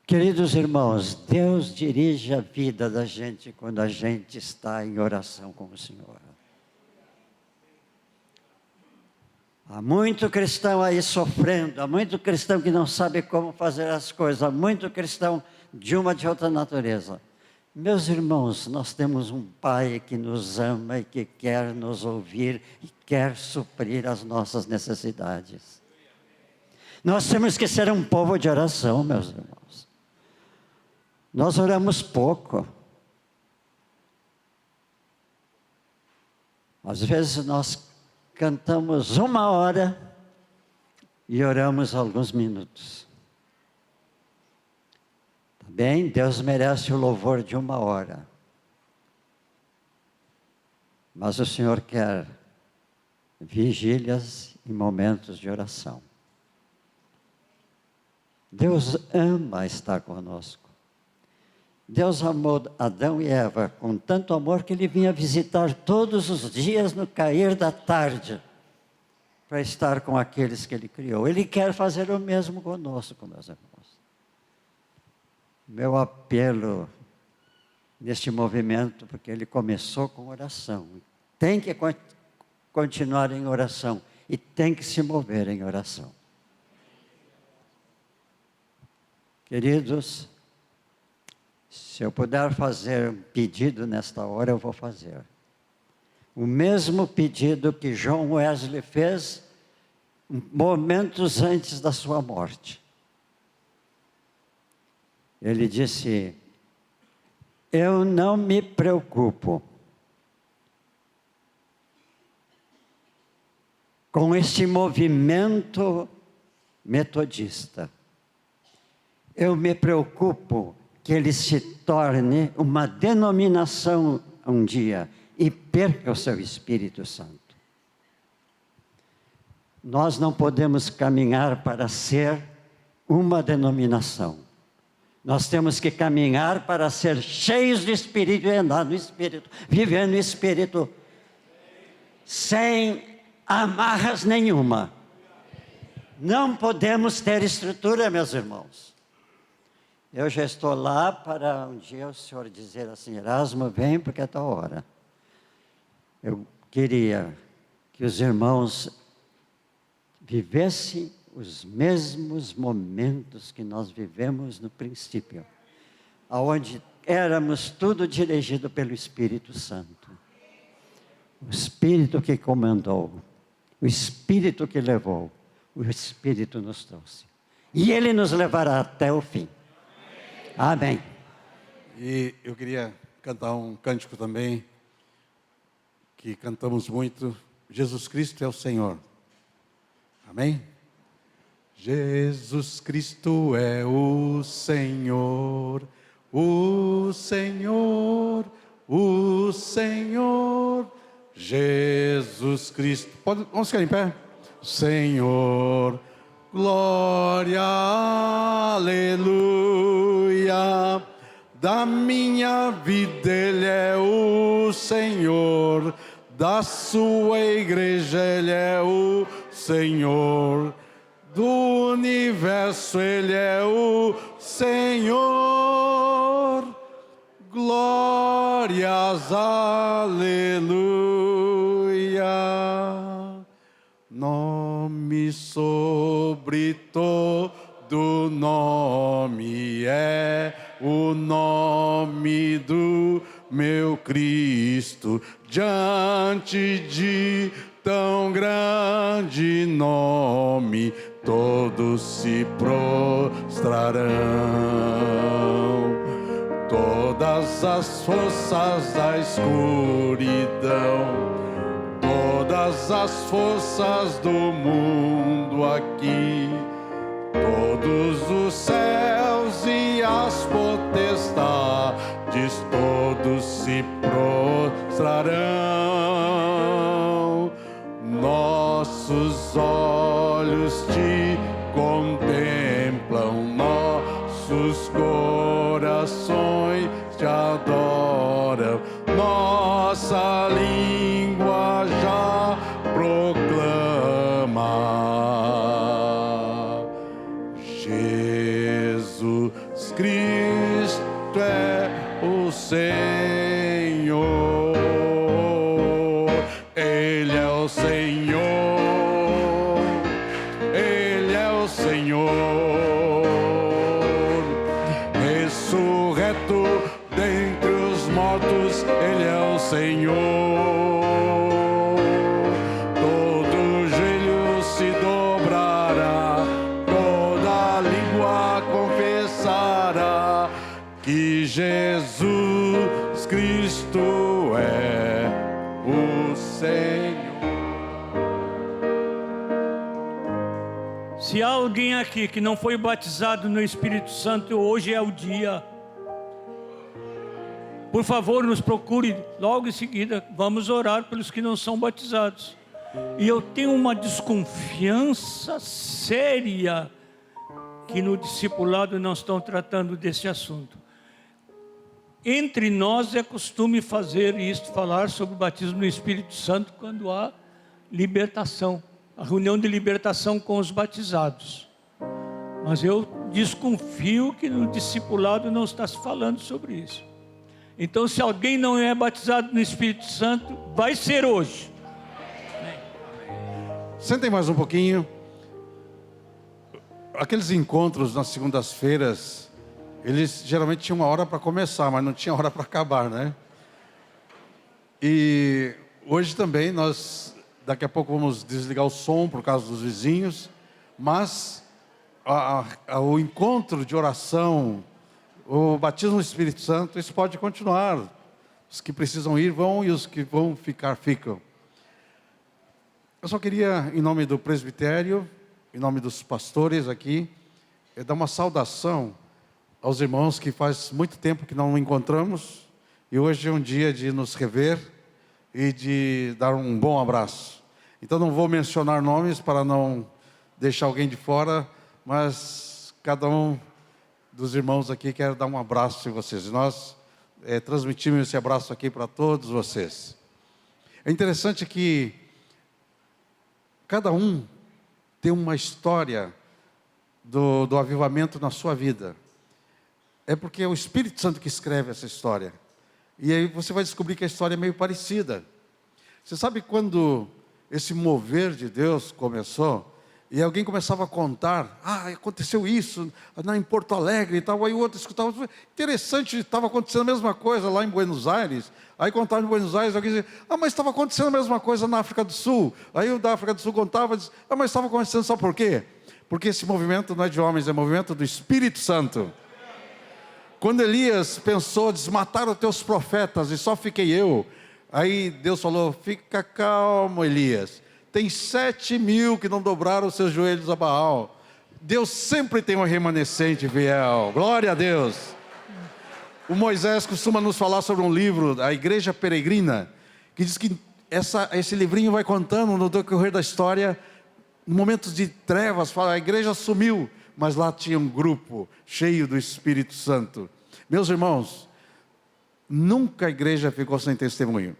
Queridos irmãos, Deus dirige a vida da gente quando a gente está em oração com o Senhor. Há muito cristão aí sofrendo, há muito cristão que não sabe como fazer as coisas, há muito cristão de outra natureza. Meus irmãos, nós temos um Pai que nos ama e que quer nos ouvir e quer suprir as nossas necessidades. Nós temos que ser um povo de oração, meus irmãos. Nós oramos pouco. Às vezes nós cantamos 1 hora e oramos alguns minutos. Bem, Deus merece o louvor de 1 hora. Mas o Senhor quer vigílias e momentos de oração. Deus ama estar conosco. Deus amou Adão e Eva com tanto amor que Ele vinha visitar todos os dias no cair da tarde para estar com aqueles que Ele criou. Ele quer fazer o mesmo conosco, meus irmãos. Meu apelo neste movimento, porque ele começou com oração, tem que continuar em oração e tem que se mover em oração. Queridos, se eu puder fazer um pedido nesta hora, eu vou fazer. O mesmo pedido que John Wesley fez momentos antes da sua morte. Ele disse: eu não me preocupo com esse movimento metodista. Eu me preocupo que ele se torne uma denominação um dia e perca o seu Espírito Santo. Nós não podemos caminhar para ser uma denominação. Nós temos que caminhar para ser cheios de Espírito e andar no Espírito, viver no Espírito, sem amarras nenhuma. Não podemos ter estrutura, meus irmãos. Eu já estou lá para um dia o senhor dizer assim: Erasmo, vem porque é tua hora. Eu queria que os irmãos vivessem os mesmos momentos que nós vivemos no princípio, aonde éramos tudo dirigido pelo Espírito Santo. O Espírito que comandou, o Espírito que levou, o Espírito nos trouxe. E Ele nos levará até o fim. Amém. E eu queria cantar um cântico também, que cantamos muito: Jesus Cristo é o Senhor. Amém? Jesus Cristo é o Senhor, o Senhor, o Senhor. Jesus Cristo. Vamos ficar em pé? Senhor, glória, aleluia. Da minha vida Ele é o Senhor, da sua igreja Ele é o Senhor, do universo Ele é o Senhor. Glórias, aleluia. Nome sobre todo nome é o nome do meu Cristo. Diante de tão grande nome, todos se prostrarão. Todas as forças da escuridão, todas as forças do mundo aqui, todos os céus e as potestades, todos se prostrarão. Nossos olhos te contemplam, nossos corações te adoram, nossa língua já proclama: Jesus Cristo é o Senhor. Ele é o Senhor, Ele é o Senhor, ressurreto dentre os mortos, Ele é o Senhor. Todo joelho se dobrará, toda língua confessará que Jesus Cristo é o Senhor. Se há alguém aqui que não foi batizado no Espírito Santo, hoje é o dia. Por favor, nos procure logo em seguida. Vamos orar pelos que não são batizados. E eu tenho uma desconfiança séria que no discipulado não estão tratando desse assunto. Entre nós é costume fazer isto, falar sobre o batismo no Espírito Santo quando há libertação, a reunião de libertação com os batizados. Mas eu desconfio que no discipulado não está se falando sobre isso. Então, se alguém não é batizado no Espírito Santo, vai ser hoje. Sentem mais um pouquinho. Aqueles encontros nas segundas-feiras, eles geralmente tinham uma hora para começar, mas não tinha hora para acabar, né? E hoje também nós, daqui a pouco vamos desligar o som por causa dos vizinhos, mas o encontro de oração, o batismo no Espírito Santo, isso pode continuar. Os que precisam ir vão e os que vão ficar, ficam. Eu só queria, em nome do presbitério, em nome dos pastores aqui, dar uma saudação aos irmãos que faz muito tempo que não nos encontramos, e hoje é um dia de nos rever e de dar um bom abraço. Então não vou mencionar nomes para não deixar alguém de fora, mas cada um dos irmãos aqui, quero dar um abraço em vocês. Nós transmitimos esse abraço aqui para todos vocês. É interessante que cada um tem uma história do avivamento na sua vida. É porque é o Espírito Santo que escreve essa história. E aí você vai descobrir que a história é meio parecida. Você sabe quando esse mover de Deus começou, e alguém começava a contar, aconteceu isso em Porto Alegre e tal, aí o outro escutava, interessante, estava acontecendo a mesma coisa lá em Buenos Aires, aí contava em Buenos Aires, alguém dizia, mas estava acontecendo a mesma coisa na África do Sul, aí o da África do Sul contava, dizia, mas estava acontecendo, sabe por quê? Porque esse movimento não é de homens, é movimento do Espírito Santo. Quando Elias pensou, desmataram os teus profetas e só fiquei eu, aí Deus falou, fica calmo, Elias, tem 7.000 que não dobraram os seus joelhos a Baal. Deus sempre tem um remanescente fiel. Glória a Deus. O Moisés costuma nos falar sobre um livro, A Igreja Peregrina, que diz que esse livrinho vai contando no decorrer da história, em momentos de trevas, fala, a igreja sumiu, mas lá tinha um grupo cheio do Espírito Santo. Meus irmãos, nunca a igreja ficou sem testemunho.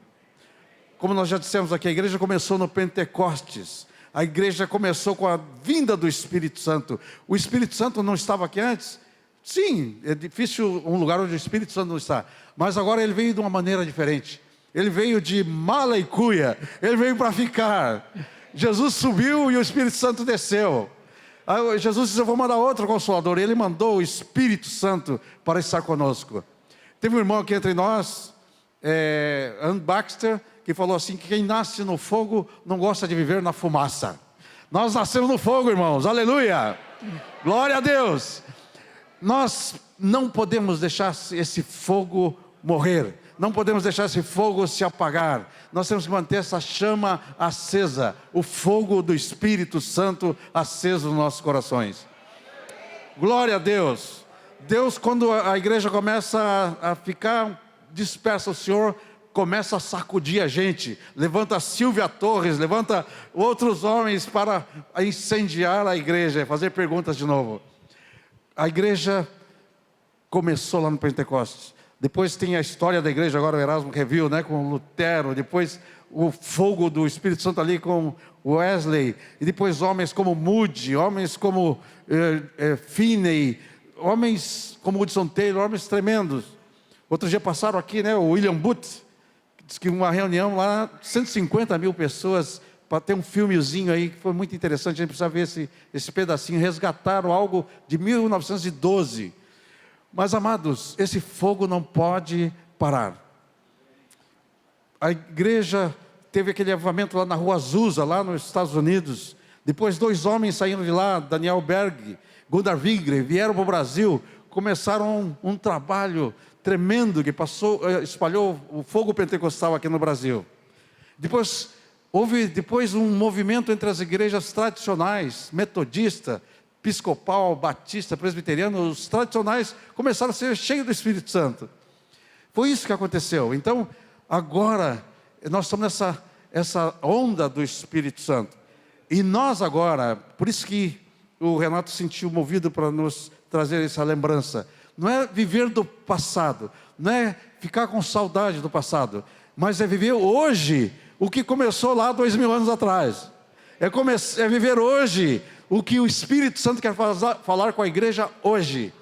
Como nós já dissemos aqui, a igreja começou no Pentecostes. A igreja começou com a vinda do Espírito Santo. O Espírito Santo não estava aqui antes? Sim, é difícil um lugar onde o Espírito Santo não está. Mas agora ele veio de uma maneira diferente. Ele veio de mala e cuia. Ele veio para ficar. Jesus subiu e o Espírito Santo desceu. Aí Jesus disse, eu vou mandar outro Consolador. Ele mandou o Espírito Santo para estar conosco. Teve um irmão aqui entre nós, Ann Baxter, que falou assim, que quem nasce no fogo não gosta de viver na fumaça. Nós nascemos no fogo, irmãos, aleluia, glória a Deus. Nós não podemos deixar esse fogo morrer, não podemos deixar esse fogo se apagar. Nós temos que manter essa chama acesa, o fogo do Espírito Santo aceso nos nossos corações. Glória a Deus. Deus, quando a igreja começa a ficar dispersa, o Senhor começa a sacudir a gente, levanta a Silvia Torres, levanta outros homens para incendiar a igreja, fazer perguntas de novo. A igreja começou lá no Pentecostes, depois tem a história da igreja, agora o Erasmo Review, com Lutero, depois o fogo do Espírito Santo ali com Wesley, e depois homens como Moody, homens como Finney, homens como Hudson Taylor, homens tremendos. Outro dia passaram aqui, o William Booth, diz que uma reunião lá, 150.000 pessoas, para ter um filmezinho aí, que foi muito interessante, a gente precisa ver esse pedacinho, resgataram algo de 1912. Mas, amados, esse fogo não pode parar. A igreja teve aquele avivamento lá na Rua Azusa, lá nos Estados Unidos. Depois 2 homens saíram de lá, Daniel Berg, Gunnar Wigre, vieram para o Brasil, começaram um trabalho tremendo que espalhou o fogo pentecostal aqui no Brasil. Depois houve um movimento entre as igrejas tradicionais, metodista, episcopal, batista, presbiteriano, os tradicionais começaram a ser cheios do Espírito Santo. Foi isso que aconteceu. Então, agora, nós estamos nessa onda do Espírito Santo. E nós agora, por isso que o Renato sentiu movido para nos trazer essa lembrança. Não é viver do passado, não é ficar com saudade do passado, mas é viver hoje o que começou lá 2000 anos atrás. É viver hoje o que o Espírito Santo quer falar com a igreja hoje.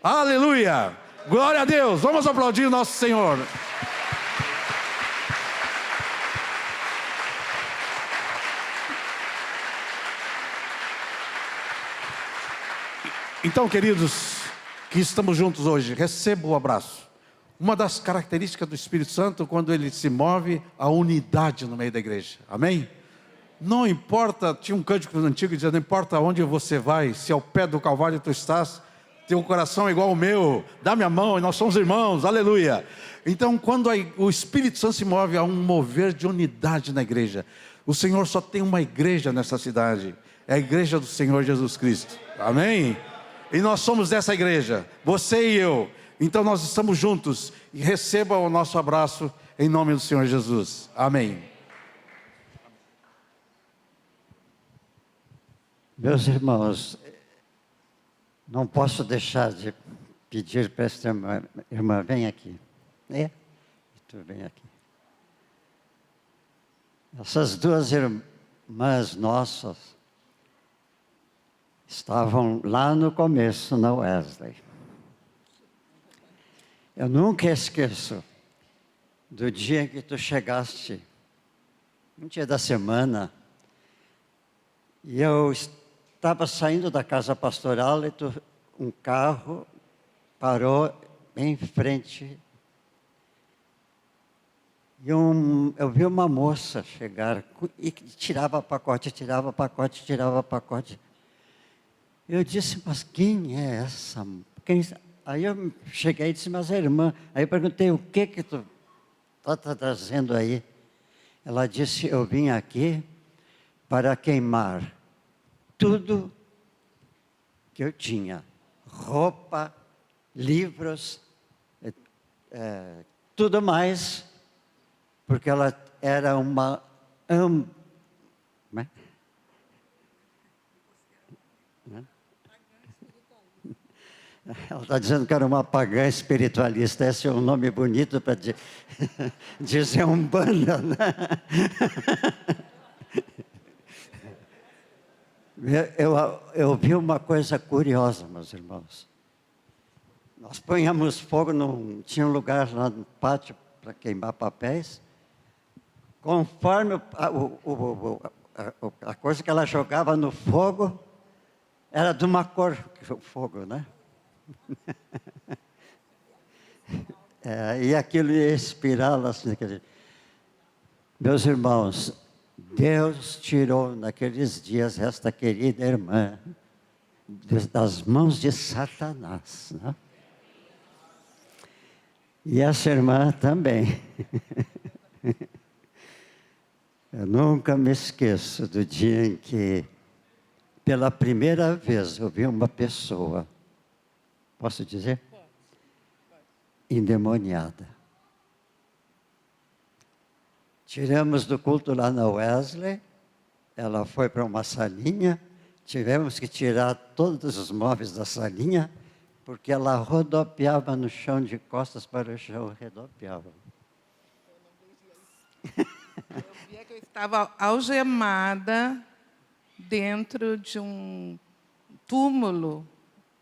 Aleluia! Glória a Deus! Vamos aplaudir o nosso Senhor. Então, queridos, que estamos juntos hoje, receba o abraço. Uma das características do Espírito Santo, quando ele se move, a unidade no meio da igreja. Amém? Não importa, tinha um cântico antigo que dizia, não importa onde você vai, se ao pé do Calvário tu estás, teu coração é igual ao meu, dá-me a mão e nós somos irmãos, aleluia. Então, quando o Espírito Santo se move, há um mover de unidade na igreja. O Senhor só tem uma igreja nessa cidade, é a igreja do Senhor Jesus Cristo. Amém? E nós somos dessa igreja, você e eu. Então nós estamos juntos. E receba o nosso abraço em nome do Senhor Jesus. Amém. Meus irmãos, Não posso deixar de pedir para esta irmã, vem aqui. Tu vem aqui. Essas duas irmãs nossas estavam lá no começo, na Wesley. Eu nunca esqueço do dia em que tu chegaste, um dia da semana, e eu estava saindo da casa pastoral e um carro parou em frente. E eu vi uma moça chegar e tirava pacote. Eu disse, mas quem é essa? Aí eu cheguei e disse, mas é irmã. Aí eu perguntei, o que tu está trazendo aí? Ela disse, eu vim aqui para queimar tudo que eu tinha. Roupa, livros, tudo mais, porque ela era uma Ela está dizendo que era uma pagã espiritualista. Esse é um nome bonito para dizer umbanda, né? Eu vi uma coisa curiosa, meus irmãos. Nós punhamos fogo, tinha um lugar lá no pátio para queimar papéis. Conforme a coisa que ela jogava no fogo, era de uma cor, o fogo, né? E aquilo ia espirá-la assim. Meus irmãos, Deus tirou naqueles dias esta querida irmã das mãos de Satanás, né? E essa irmã também. Eu nunca me esqueço do dia em que, pela primeira vez, eu vi uma pessoa, posso dizer? Endemoniada. Tiramos do culto lá na Wesley, ela foi para uma salinha, tivemos que tirar todos os móveis da salinha, porque ela rodopiava no chão, de costas para o chão, rodopiava. Eu via que eu estava algemada dentro de um túmulo.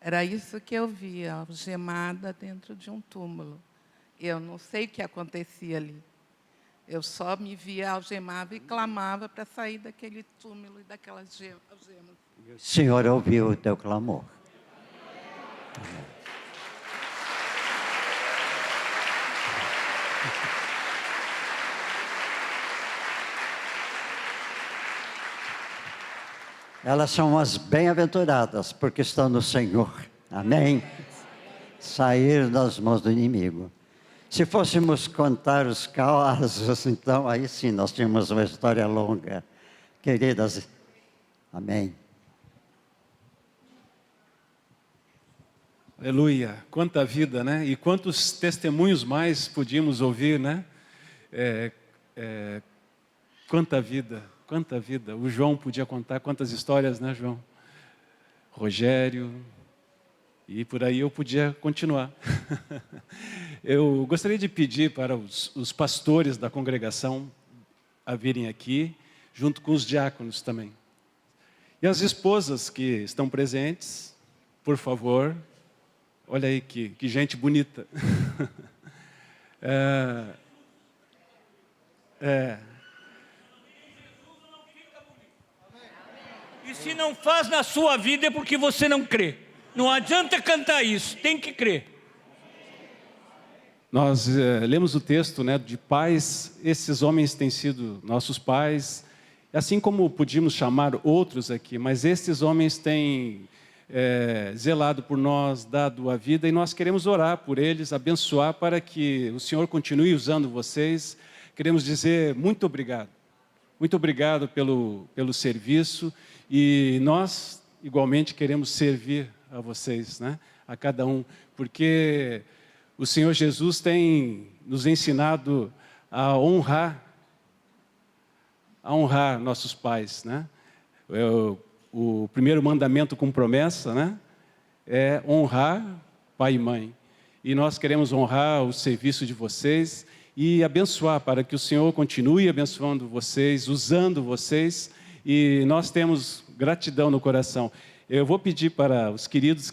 Era isso que eu via, algemada dentro de um túmulo. Eu não sei o que acontecia ali. Eu só me via algemada e clamava para sair daquele túmulo e daquelas algemas. O Senhor ouviu o teu clamor. Elas são as bem-aventuradas, porque estão no Senhor. Amém? Sair das mãos do inimigo. Se fôssemos contar os casos, então aí sim nós tínhamos uma história longa. Queridas, amém. Aleluia, quanta vida, né? E quantos testemunhos mais podíamos ouvir, né? Quanta vida, quanta vida. O João podia contar quantas histórias, né, João? Rogério, e por aí eu podia continuar. Eu gostaria de pedir para os pastores da congregação a virem aqui, junto com os diáconos também. E as esposas que estão presentes, por favor. Olha aí que gente bonita. E se não faz na sua vida é porque você não crê. Não adianta cantar isso, tem que crer. Nós lemos o texto, né, de pais. Esses homens têm sido nossos pais, assim como podíamos chamar outros aqui, mas esses homens têm zelado por nós, dado a vida, e nós queremos orar por eles, abençoar para que o Senhor continue usando vocês. Queremos dizer muito obrigado pelo serviço, e nós igualmente queremos servir a vocês, né? A cada um, porque o Senhor Jesus tem nos ensinado a honrar nossos pais, né? O primeiro mandamento com promessa, né? é honrar pai e mãe. E nós queremos honrar o serviço de vocês e abençoar, para que o Senhor continue abençoando vocês, usando vocês, e nós temos gratidão no coração. Eu vou pedir para os queridos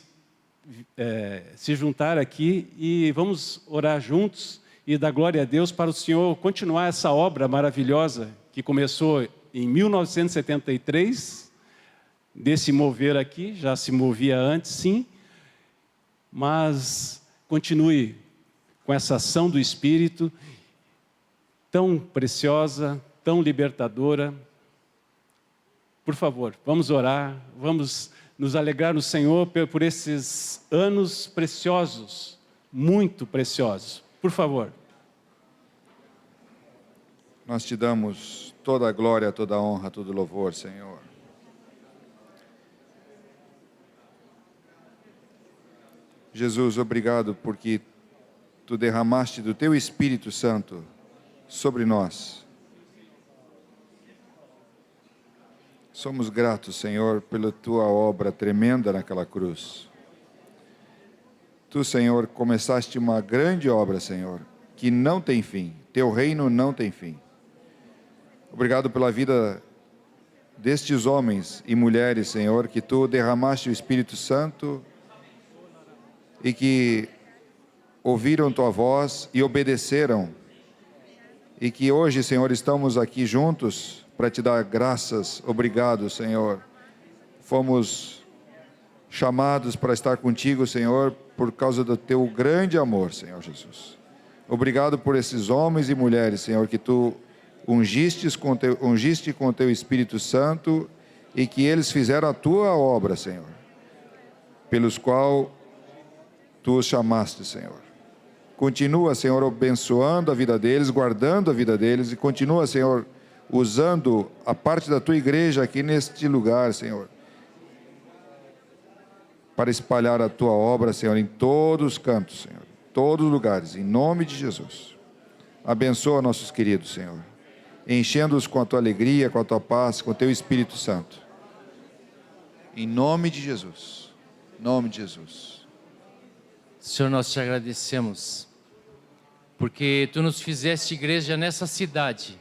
se juntar aqui e vamos orar juntos e dar glória a Deus para o Senhor continuar essa obra maravilhosa que começou em 1973, desse mover aqui, já se movia antes, sim, mas continue com essa ação do Espírito tão preciosa, tão libertadora. Por favor, vamos orar, vamos nos alegrar no Senhor por esses anos preciosos, muito preciosos. Por favor. Nós te damos toda a glória, toda a honra, todo o louvor, Senhor. Jesus, obrigado porque tu derramaste do teu Espírito Santo sobre nós. Somos gratos, Senhor, pela tua obra tremenda naquela cruz. Tu, Senhor, começaste uma grande obra, Senhor, que não tem fim. Teu reino não tem fim. Obrigado pela vida destes homens e mulheres, Senhor, que tu derramaste o Espírito Santo e que ouviram tua voz e obedeceram. E que hoje, Senhor, estamos aqui juntos para te dar graças. Obrigado, Senhor. Fomos chamados para estar contigo, Senhor, por causa do teu grande amor, Senhor Jesus. Obrigado por esses homens e mulheres, Senhor, que tu ungiste com o teu Espírito Santo e que eles fizeram a tua obra, Senhor, pelos qual tu os chamaste, Senhor. Continua, Senhor, abençoando a vida deles, guardando a vida deles e continua, Senhor, usando a parte da tua igreja aqui neste lugar, Senhor, para espalhar a tua obra, Senhor, em todos os cantos, Senhor, todos os lugares, em nome de Jesus. Abençoa nossos queridos, Senhor, enchendo-os com a tua alegria, com a tua paz, com o teu Espírito Santo. Em nome de Jesus. Em nome de Jesus. Senhor, nós te agradecemos, porque tu nos fizeste igreja nessa cidade,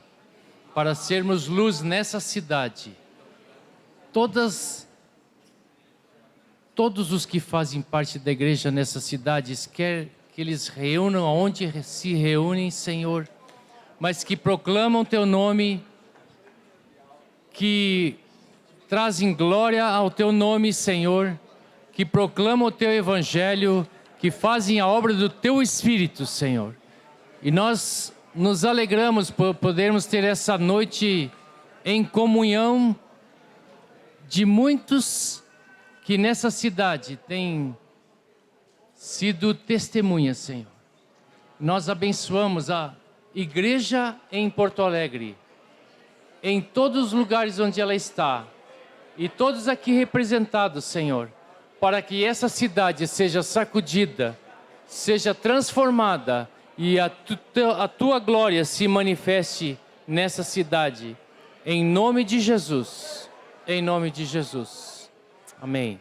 para sermos luz nessa cidade. Todos os que fazem parte da igreja nessa cidade, quer que eles reúnam aonde se reúnem, Senhor, mas que proclamam teu nome, que trazem glória ao teu nome, Senhor, que proclamam o teu evangelho, que fazem a obra do teu Espírito, Senhor. E nós nos alegramos por podermos ter essa noite em comunhão de muitos que nessa cidade têm sido testemunhas, Senhor. Nós abençoamos a igreja em Porto Alegre, em todos os lugares onde ela está, e todos aqui representados, Senhor, para que essa cidade seja sacudida, seja transformada e a tua glória se manifeste nessa cidade. Em nome de Jesus. Em nome de Jesus. Amém.